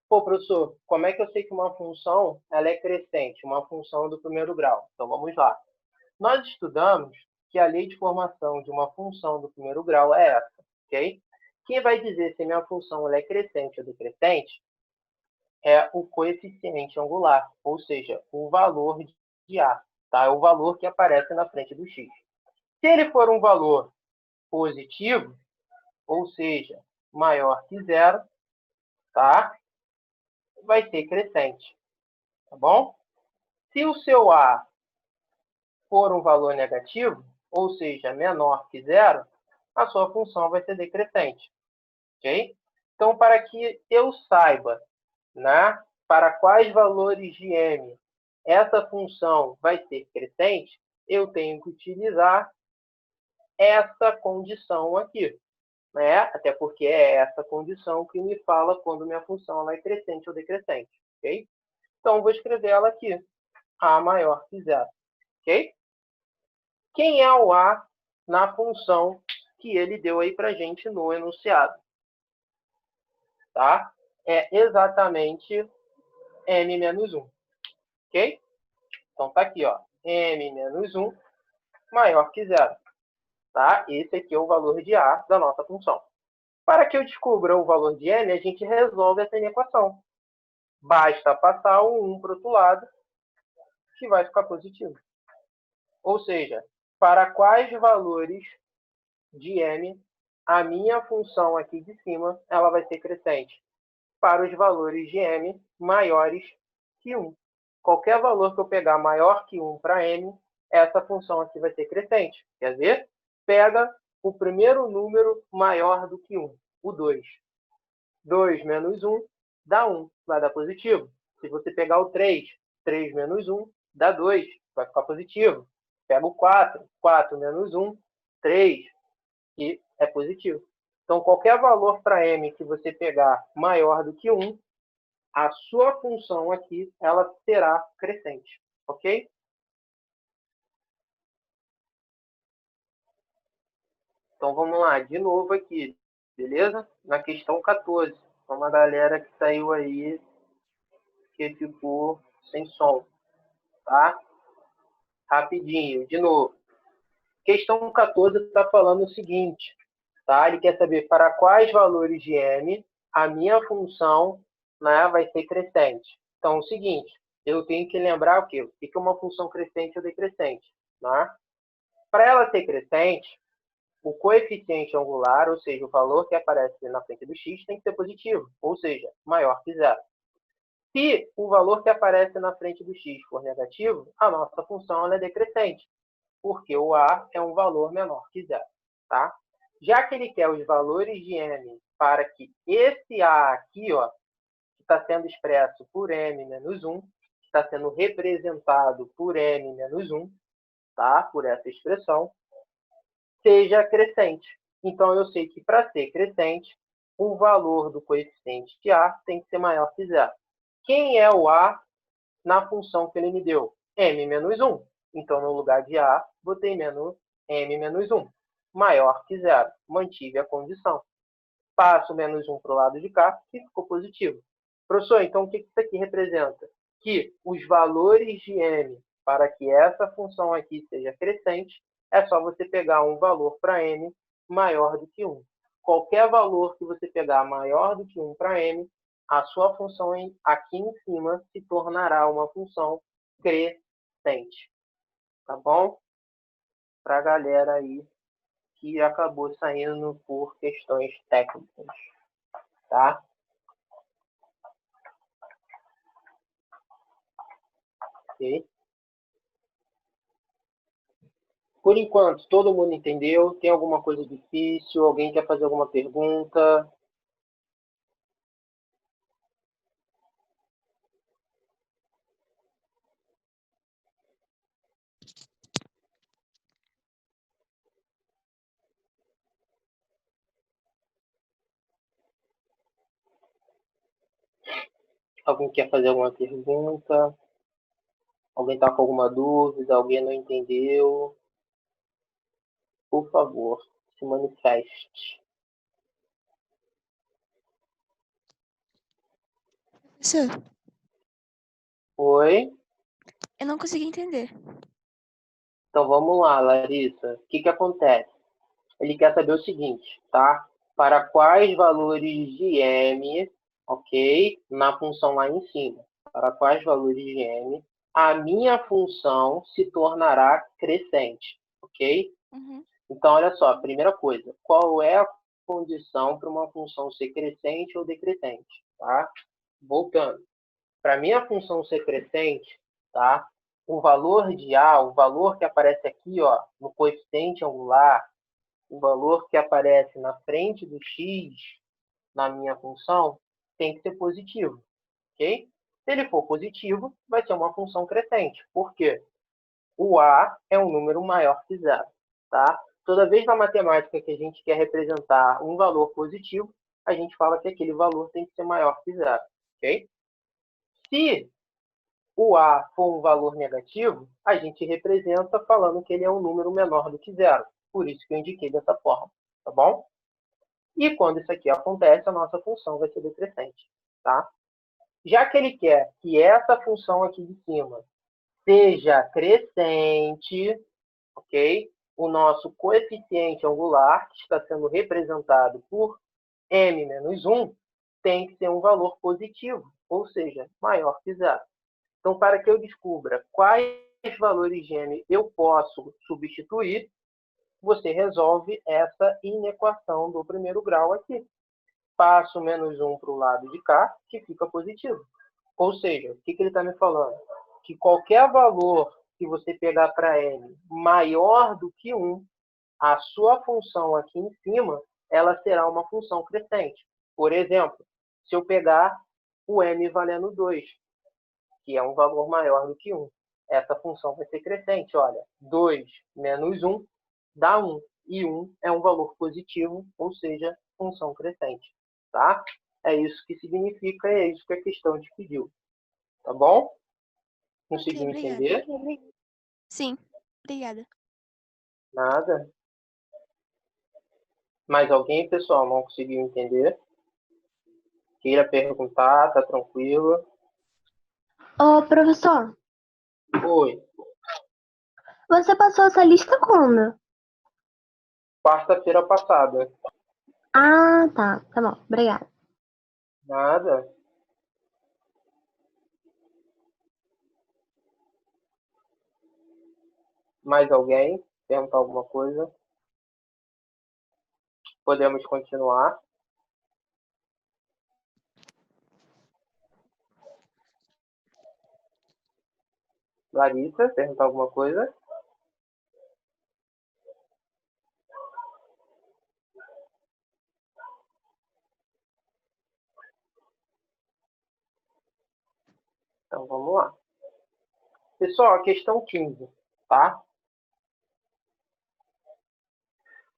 Pô, professor, como é que eu sei que uma função ela é crescente? Uma função do primeiro grau. Então, vamos lá. Nós estudamos que a lei de formação de uma função do primeiro grau é essa, ok? Quem vai dizer se minha função ela é crescente ou decrescente é o coeficiente angular, ou seja, o valor de A, tá? É o valor que aparece na frente do x. Se ele for um valor positivo, ou seja, maior que zero, tá? Vai ser crescente, tá bom? Se o seu A for um valor negativo, ou seja, menor que zero, a sua função vai ser decrescente, ok? Então, para que eu saiba, né, para quais valores de m essa função vai ser crescente, eu tenho que utilizar essa condição aqui, né? Até porque é essa condição que me fala quando minha função ela é crescente ou decrescente, ok? Então, vou escrever ela aqui, A maior que zero, ok? Quem é o A na função que ele deu aí para a gente no enunciado? Tá? É exatamente m menos 1, ok? Então, tá aqui, ó, m menos 1 maior que zero. Tá? Esse aqui é o valor de A da nossa função. Para que eu descubra o valor de m, a gente resolve essa equação. Basta passar o 1 para o outro lado, que vai ficar positivo. Ou seja, para quais valores de m a minha função aqui de cima ela vai ser crescente? Para os valores de m maiores que 1. Qualquer valor que eu pegar maior que 1 para m, essa função aqui vai ser crescente. Quer dizer, pega o primeiro número maior do que 1, o 2. 2 menos 1 dá 1, vai dar positivo. Se você pegar o 3, 3 menos 1 dá 2, vai ficar positivo. Pega o 4, 4 menos 1, 3, e é positivo. Então, qualquer valor para m que você pegar maior do que 1, a sua função aqui ela será crescente, ok? Então, vamos lá, de novo aqui, beleza? Na questão 14. Então, uma galera que saiu aí, que ficou sem som, tá? Rapidinho, de novo. Questão 14 está falando o seguinte, tá? Ele quer saber para quais valores de m a minha função, né, vai ser crescente. Então, é o seguinte, eu tenho que lembrar o quê? O que é uma função crescente ou decrescente, né? Para ela ser crescente, o coeficiente angular, ou seja, o valor que aparece na frente do x, tem que ser positivo, ou seja, maior que zero. Se o valor que aparece na frente do x for negativo, a nossa função ela é decrescente, porque o a é um valor menor que zero, tá? Já que ele quer os valores de m para que esse a aqui, ó, que está sendo expresso por m menos 1, que está sendo representado por m menos 1, tá? Por essa expressão, seja crescente. Então, eu sei que para ser crescente, o valor do coeficiente de A tem que ser maior que zero. Quem é o A na função que ele me deu? M menos 1. Então, no lugar de A, botei menos M menos 1. Maior que zero. Mantive a condição. Passo menos 1 para o lado de cá e ficou positivo. Professor, então o que isso aqui representa? Que os valores de M, para que essa função aqui seja crescente, é só você pegar um valor para M maior do que 1. Qualquer valor que você pegar maior do que 1 para M, a sua função aqui em cima se tornará uma função crescente. Tá bom? Para a galera aí que acabou saindo por questões técnicas. Tá? Ok? Por enquanto, todo mundo entendeu? Tem alguma coisa difícil? Alguém quer fazer alguma pergunta? Alguém quer fazer alguma pergunta? Alguém está com alguma dúvida? Alguém não entendeu? Por favor, se manifeste. Professor, Oi? eu não consegui entender. Então vamos lá, Larissa. O que acontece? Ele quer saber o seguinte, tá? Para quais valores de M, ok? Na função lá em cima. Para quais valores de M, a minha função se tornará crescente, ok? Uhum. Então, olha só, primeira coisa. Qual é a condição para uma função ser crescente ou decrescente, tá? Voltando. Para minha função ser crescente, tá? O valor de A, o valor que aparece aqui, ó, no coeficiente angular, o valor que aparece na frente do x na minha função tem que ser positivo, ok? Se ele for positivo, vai ser uma função crescente. Por quê? O A é um número maior que zero, tá? Toda vez na matemática que a gente quer representar um valor positivo, a gente fala que aquele valor tem que ser maior que zero, ok? Se o A for um valor negativo, a gente representa falando que ele é um número menor do que zero. Por isso que eu indiquei dessa forma, tá bom? E quando isso aqui acontece, a nossa função vai ser decrescente, tá? Já que ele quer que essa função aqui de cima seja crescente, ok? O nosso coeficiente angular, que está sendo representado por m menos 1, tem que ser um valor positivo, ou seja, maior que zero. Então, para que eu descubra quais valores de m eu posso substituir, você resolve essa inequação do primeiro grau aqui. Passo menos 1 para o lado de cá, que fica positivo. Ou seja, o que ele está me falando? Que qualquer valor que você pegar para m maior do que 1, a sua função aqui em cima, ela será uma função crescente. Por exemplo, se eu pegar o m valendo 2, que é um valor maior do que 1, essa função vai ser crescente. Olha, 2 menos 1 dá 1. E 1 é um valor positivo, ou seja, função crescente. Tá? É isso que significa e é isso que a questão te pediu. Tá bom? Conseguiu Ok, entender? Sim, obrigada. Nada. Mais alguém, pessoal, não conseguiu entender? Queira perguntar, tá tranquilo? Ô, professor, Oi. você passou essa lista quando? Quarta-feira passada. Ah, tá. Tá bom, obrigada. Nada. Mais alguém? Perguntar alguma coisa? Podemos continuar. Larissa, perguntar alguma coisa? Então, vamos lá. Pessoal, a questão 15, tá?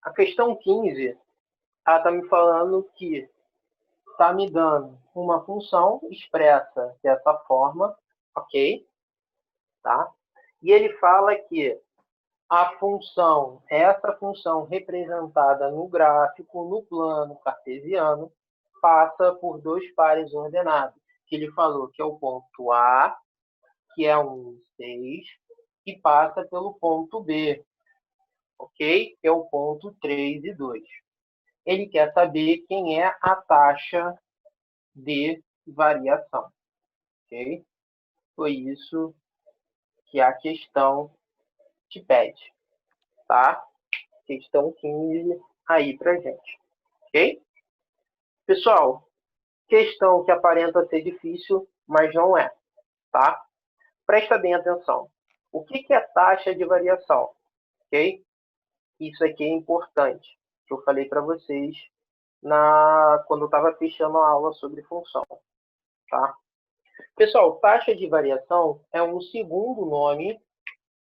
A questão 15, ela está me falando que está me dando uma função expressa dessa forma, ok? Tá? E ele fala que a função, essa função representada no gráfico, no plano cartesiano, passa por dois pares ordenados, que ele falou que é o ponto A, que é 1, 6, e passa pelo ponto B, ok? Que é o ponto 3 e 2. Ele quer saber quem é a taxa de variação, ok? Foi isso que a questão te pede, tá? Questão 15 aí pra gente, ok? Pessoal, questão que aparenta ser difícil, mas não é, tá? Presta bem atenção. O que é taxa de variação, ok? Isso aqui é importante, que eu falei para vocês quando eu estava fechando a aula sobre função, tá? Pessoal, taxa de variação é um segundo nome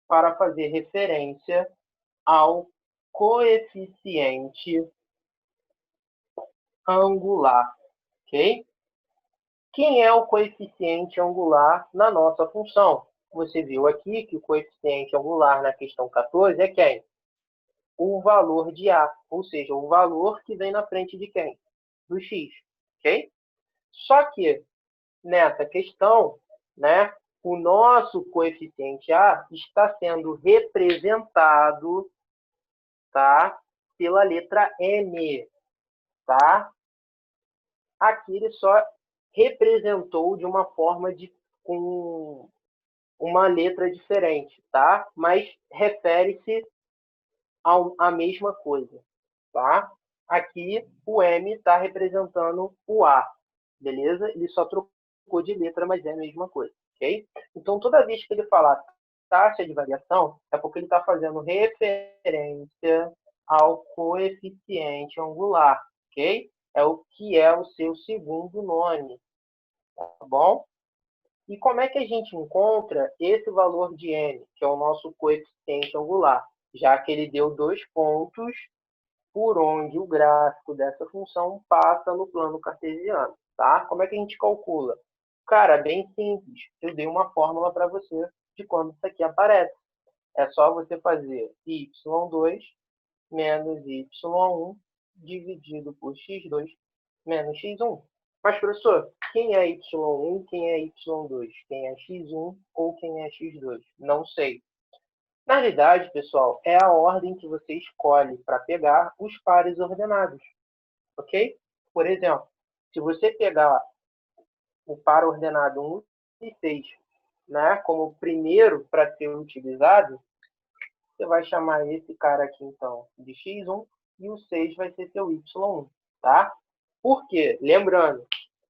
para fazer referência ao coeficiente angular, ok? Quem é o coeficiente angular na nossa função? Você viu aqui que o coeficiente angular na questão 14 é quem? O valor de A, ou seja, o valor que vem na frente de quem? Do x, ok? Só que nessa questão, né, o nosso coeficiente A está sendo representado, tá, pela letra M, tá? Aqui ele só representou de uma forma com uma letra diferente, tá? Mas refere-se à mesma coisa, tá? Aqui o M está representando o A, beleza? Ele só trocou de letra, mas é a mesma coisa, ok? Então, toda vez que ele falar taxa de variação, é porque ele está fazendo referência ao coeficiente angular, ok? É o que é o seu segundo nome, tá bom? E como é que a gente encontra esse valor de n, que é o nosso coeficiente angular? Já que ele deu 2 pontos por onde o gráfico dessa função passa no plano cartesiano, tá? Como é que a gente calcula? Cara, bem simples. Eu dei uma fórmula para você de quando isso aqui aparece. É só você fazer y2 menos y1 dividido por x2 menos x1. Mas, professor, quem é y1, quem é y2? Quem é x1 ou quem é x2? Não sei. Na realidade, pessoal, é a ordem que você escolhe para pegar os pares ordenados, ok? Por exemplo, se você pegar o par ordenado 1 e 6, né, como primeiro para ser utilizado, você vai chamar esse cara aqui, então, de x1 e o 6 vai ser seu y1, tá? Por quê? Lembrando,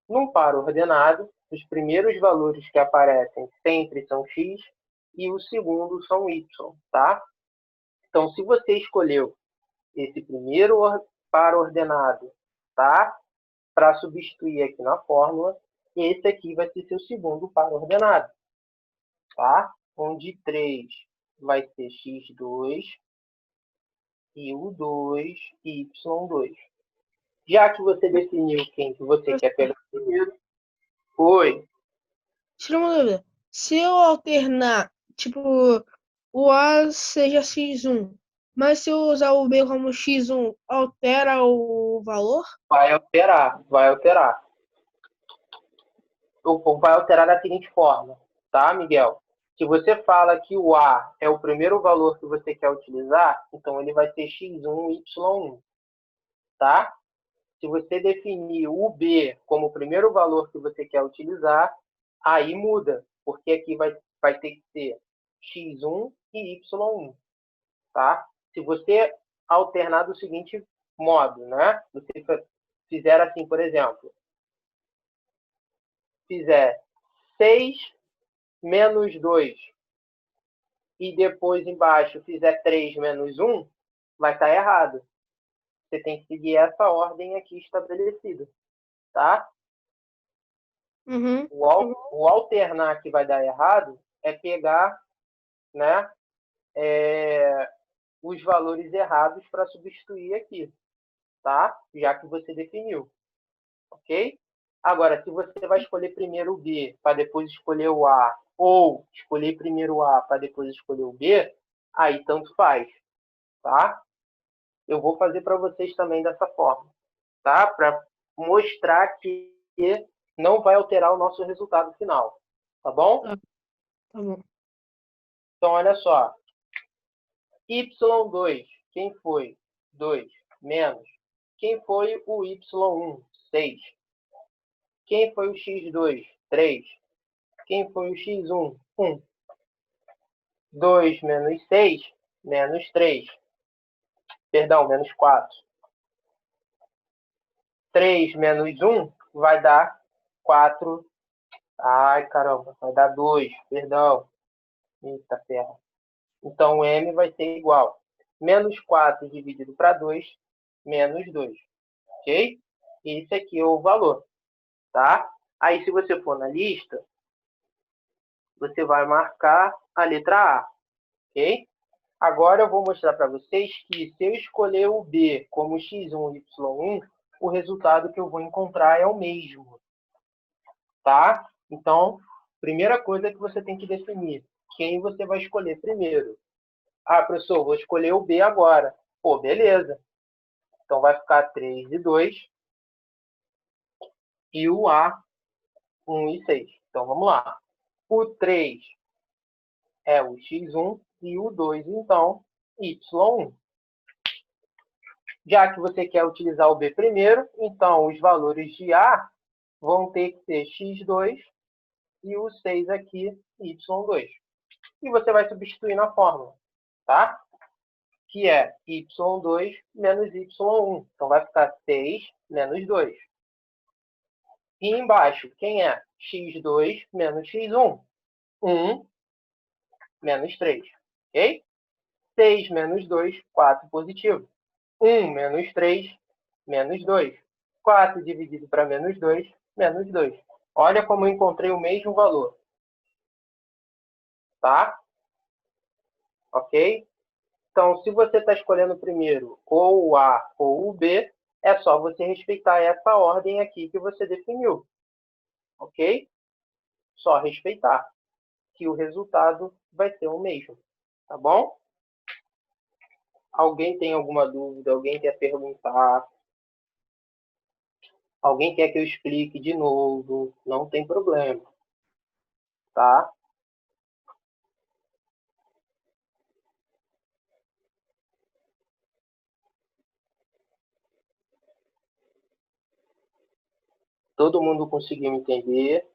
num par ordenado, os primeiros valores que aparecem sempre são x e o segundo são y, tá? Então, se você escolheu esse primeiro par ordenado, tá? Para substituir aqui na fórmula, esse aqui vai ser seu segundo par ordenado, tá? Onde 3 vai ser x2 e o 2 y2. Já que você definiu quem que você quer pegar primeiro, oi. Tira uma dúvida. Se eu alternar, tipo, o A seja x1, mas se eu usar o B como x1, altera o valor? Vai alterar, vai alterar. Vai alterar da seguinte forma, tá, Miguel? Se você fala que o A é o primeiro valor que você quer utilizar, então ele vai ser x1, y1, tá? Se você definir o B como o primeiro valor que você quer utilizar, aí muda, porque aqui vai ter que ser x1 e y1, tá? Se você alternar do seguinte modo, né? Você fizer assim, por exemplo, fizer 6 menos 2 e depois embaixo fizer 3 menos 1, vai estar errado. Você tem que seguir essa ordem aqui estabelecida, tá? Uhum. O alternar que vai dar errado é pegar, né, os valores errados para substituir aqui, tá? Já que você definiu. ok? Agora, se você vai escolher primeiro o B para depois escolher o A, ou escolher primeiro o A para depois escolher o B, aí tanto faz, tá? Eu vou fazer para vocês também dessa forma, tá? Para mostrar que não vai alterar o nosso resultado final, tá bom? Tá bom. Então, olha só. Y2, quem foi? 2, menos. Quem foi o Y1? 6. Quem foi o X2? 3. Quem foi o X1? 1. 2 menos 6, menos 3. Perdão, menos 4. 3 menos 1 vai dar 4. Ai, caramba, vai dar 2, perdão. Eita, ferra. Então, o M vai ser igual. Menos 4 dividido para 2, menos 2. Ok? Esse aqui é o valor, tá? Aí, se você for na lista, você vai marcar a letra A, ok? Agora eu vou mostrar para vocês que se eu escolher o B como x1 e y1, o resultado que eu vou encontrar é o mesmo, tá? Então, primeira coisa que você tem que definir, quem você vai escolher primeiro. Ah, professor, vou escolher o B agora. Pô, beleza. Então, vai ficar 3 e 2 e o A, 1 e 6. Então, vamos lá. O 3 é o x1 e o 2, então, y1. Já que você quer utilizar o B primeiro, então os valores de A vão ter que ser x2 e o 6 aqui, y2. E você vai substituir na fórmula, tá? Que é y2 menos y1. Então, vai ficar 6 menos 2. E embaixo, quem é? x2 menos x1. 1 menos 3. Ok? 6 menos 2, 4 positivo. 1 menos 3, menos 2. 4 dividido para menos 2, menos 2. Olha como eu encontrei o mesmo valor. Tá? Ok? Então, se você está escolhendo primeiro ou o A ou o B, é só você respeitar essa ordem aqui que você definiu. Ok? Só respeitar, que o resultado vai ser o mesmo. Tá bom? Alguém tem alguma dúvida? Alguém quer perguntar? Alguém quer que eu explique de novo? Não tem problema. Tá? Todo mundo conseguiu entender?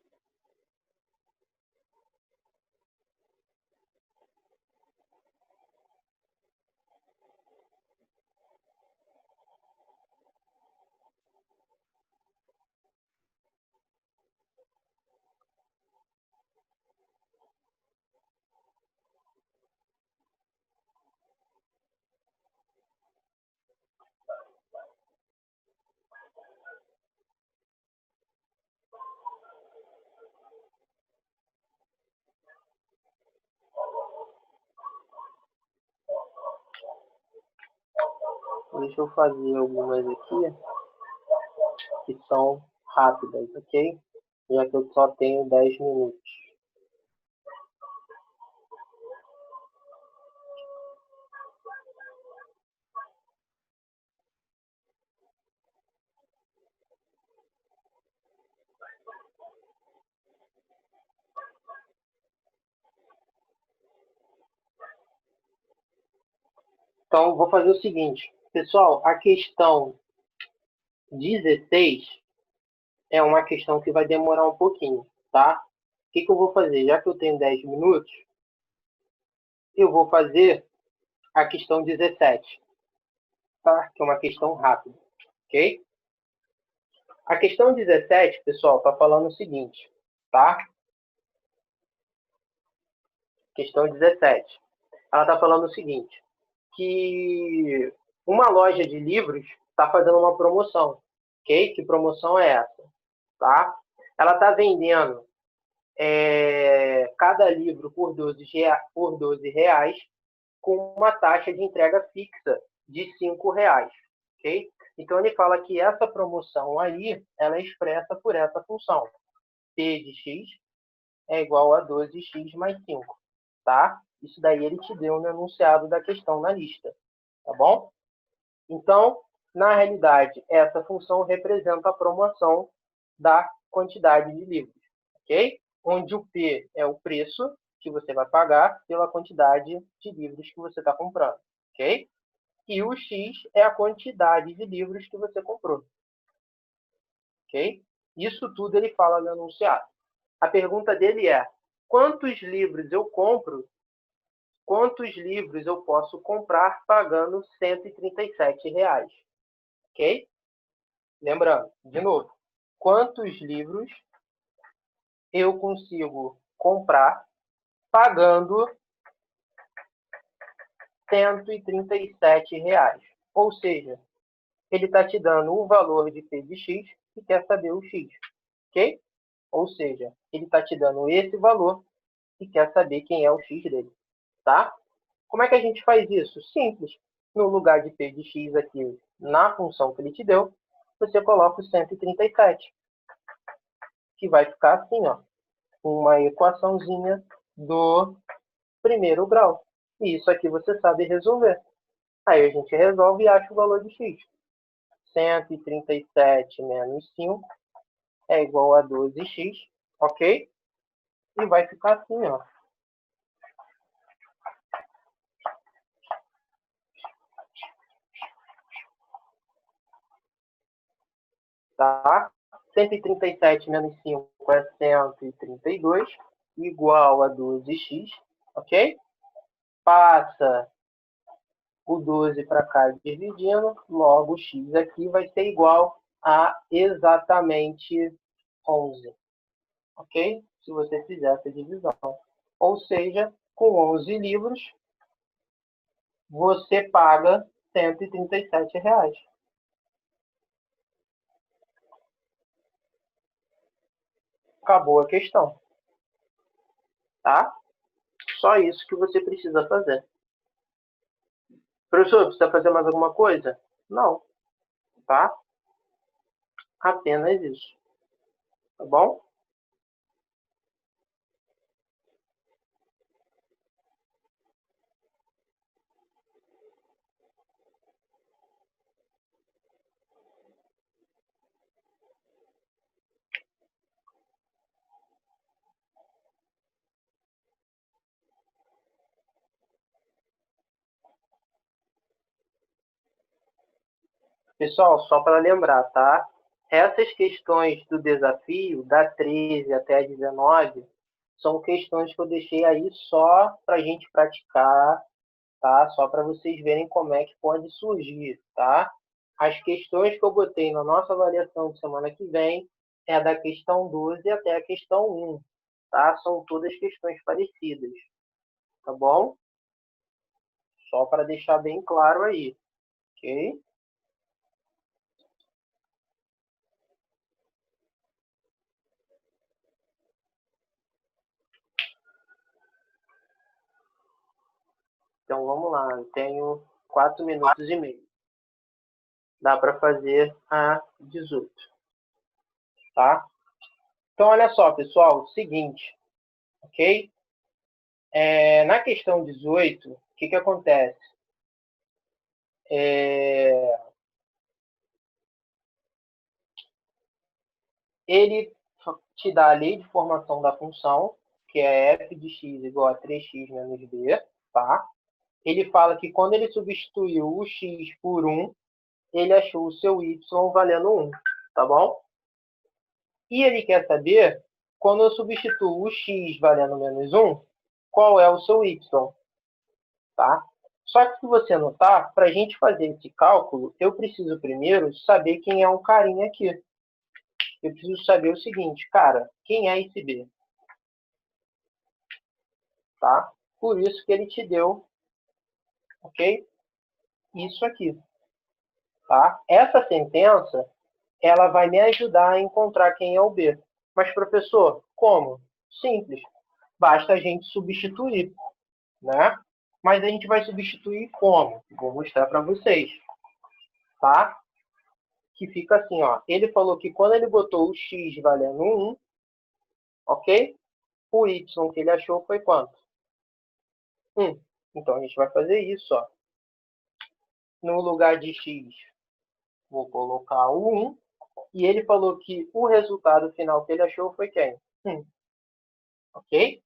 Deixa eu fazer algumas aqui que são rápidas, ok? Já que eu só tenho 10 minutos. Então, vou fazer o seguinte. Pessoal, a questão 16 é uma questão que vai demorar um pouquinho, tá? O que eu vou fazer? Já que eu tenho 10 minutos, eu vou fazer a questão 17, tá? Que é uma questão rápida, ok? A questão 17, pessoal, está falando o seguinte, tá? Questão 17. Ela está falando o seguinte, que uma loja de livros está fazendo uma promoção, ok? Que promoção é essa? Tá? Ela está vendendo cada livro por 12 reais com uma taxa de entrega fixa de R$ 5, ok? Então, ele fala que essa promoção aí, ela é expressa por essa função. P de x é igual a 12x mais 5, tá? Isso daí ele te deu no enunciado da questão na lista, tá bom? Então, na realidade, essa função representa a promoção da quantidade de livros, ok? Onde o P é o preço que você vai pagar pela quantidade de livros que você está comprando, ok? E o X é a quantidade de livros que você comprou, ok? Isso tudo ele fala no enunciado. A pergunta dele é: quantos livros eu compro? Quantos livros eu posso comprar pagando R$ 137? Ok? Lembrando, de novo, quantos livros eu consigo comprar pagando R$ 137? Ou seja, ele está te dando o valor de P de X e quer saber o X. Ok? Ou seja, ele está te dando esse valor e quer saber quem é o X dele. Tá? Como é que a gente faz isso? Simples. No lugar de P de X aqui, na função que ele te deu, você coloca o 137. Que vai ficar assim, ó. Uma equaçãozinha do primeiro grau. E isso aqui você sabe resolver. Aí a gente resolve e acha o valor de X. 137 menos 5 é igual a 12x, ok? E vai ficar assim, ó. Tá? 137 menos 5 é 132, igual a 12x, ok? Passa o 12 para cá dividindo, logo o x aqui vai ser igual a exatamente 11, ok? Se você fizer essa divisão. Ou seja, com 11 livros, você paga R$ 137. Acabou a questão. Tá? Só isso que você precisa fazer. Professor, precisa fazer mais alguma coisa? Não. Tá? Apenas isso. Tá bom? Pessoal, só para lembrar, tá? Essas questões do desafio, da 13 até a 19, são questões que eu deixei aí só para a gente praticar, tá? Só para vocês verem como é que pode surgir, tá? As questões que eu botei na nossa avaliação de semana que vem é da questão 12 até a questão 1, tá? São todas questões parecidas, tá bom? Só para deixar bem claro aí, ok? Então, vamos lá. Eu tenho 4 minutos e meio. Dá para fazer a 18. Tá? Então, olha só, pessoal. Seguinte. Ok? Na questão 18, o que acontece? Ele te dá a lei de formação da função, que é f de x igual a 3x menos b. Tá? Ele fala que quando ele substituiu o x por 1, ele achou o seu y valendo 1, tá bom? E ele quer saber, quando eu substituo o x valendo menos 1, qual é o seu y, tá? Só que se você notar, para a gente fazer esse cálculo, eu preciso primeiro saber quem é um carinha aqui. Eu preciso saber o seguinte, cara, quem é esse b? Tá? Por isso que ele te deu, ok? Isso aqui. Tá? Essa sentença, ela vai me ajudar a encontrar quem é o B. Mas, professor, como? Simples. Basta a gente substituir, né? Mas a gente vai substituir como? Vou mostrar para vocês, tá? que fica assim, ó. Ele falou que quando ele botou o x valendo 1, ok? O y que ele achou foi quanto? 1. Então, a gente vai fazer isso, ó. No lugar de x, vou colocar o 1. E ele falou que o resultado final que ele achou foi quem? 1. Ok?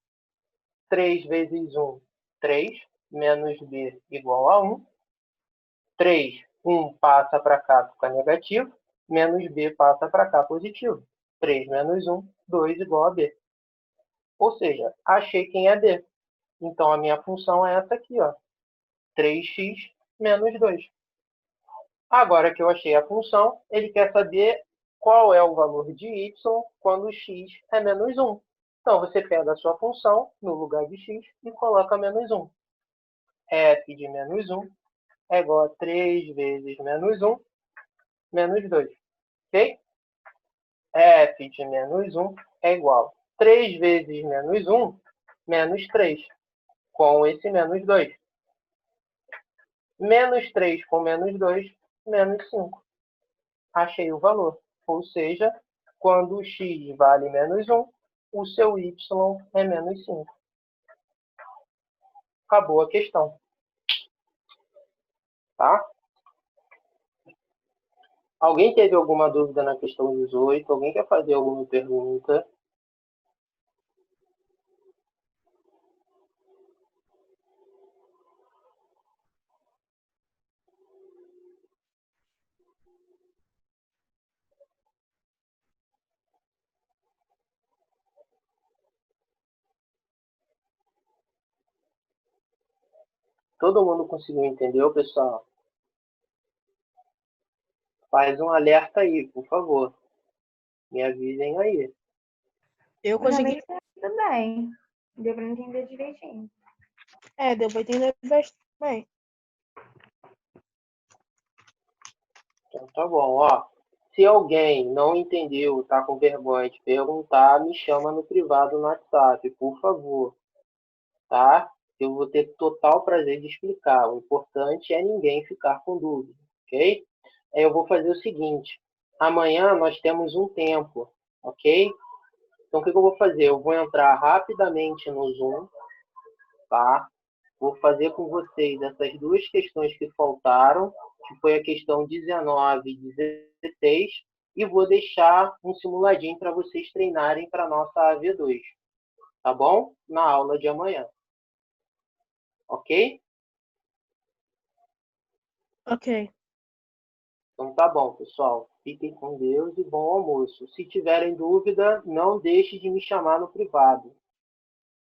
3 vezes 1, 3. Menos b igual a 1. 3, 1 passa para cá, fica negativo. Menos b passa para cá, positivo. 3 menos 1, 2 igual a b. Ou seja, achei quem é b. Então, a minha função é essa aqui, ó. 3x menos 2. Agora que eu achei a função, ele quer saber qual é o valor de y quando x é menos 1. Então, você pega a sua função no lugar de x e coloca menos 1. F de menos 1 é igual a 3 vezes menos 1 menos 2. Ok? F de menos 1 é igual a 3 vezes menos 1 menos 3, com esse menos 2. Menos 3 com menos 2, menos 5. Achei o valor. Ou seja, quando o x vale menos 1, o seu y é menos 5. Acabou a questão. Tá? Alguém teve alguma dúvida na questão 18? Alguém quer fazer alguma pergunta? Todo mundo conseguiu entender, pessoal? Faz um alerta aí, por favor. Me avisem aí. Eu consegui. Tudo bem. Deu para entender direitinho. Deu pra entender bem. Então tá bom, ó. Se alguém não entendeu, tá com vergonha de perguntar, me chama no privado no WhatsApp, por favor. Tá? Eu vou ter total prazer de explicar. O importante é ninguém ficar com dúvida, ok? Eu vou fazer o seguinte. Amanhã nós temos um tempo, ok? Então, o que eu vou fazer? Eu vou entrar rapidamente no Zoom, tá? Vou fazer com vocês essas duas questões que faltaram, que foi a questão 19 e 16, e vou deixar um simuladinho para vocês treinarem para a nossa AV2, tá bom? Na aula de amanhã. Ok? Ok. Então tá bom, pessoal. Fiquem com Deus e bom almoço. Se tiverem dúvida, não deixe de me chamar no privado.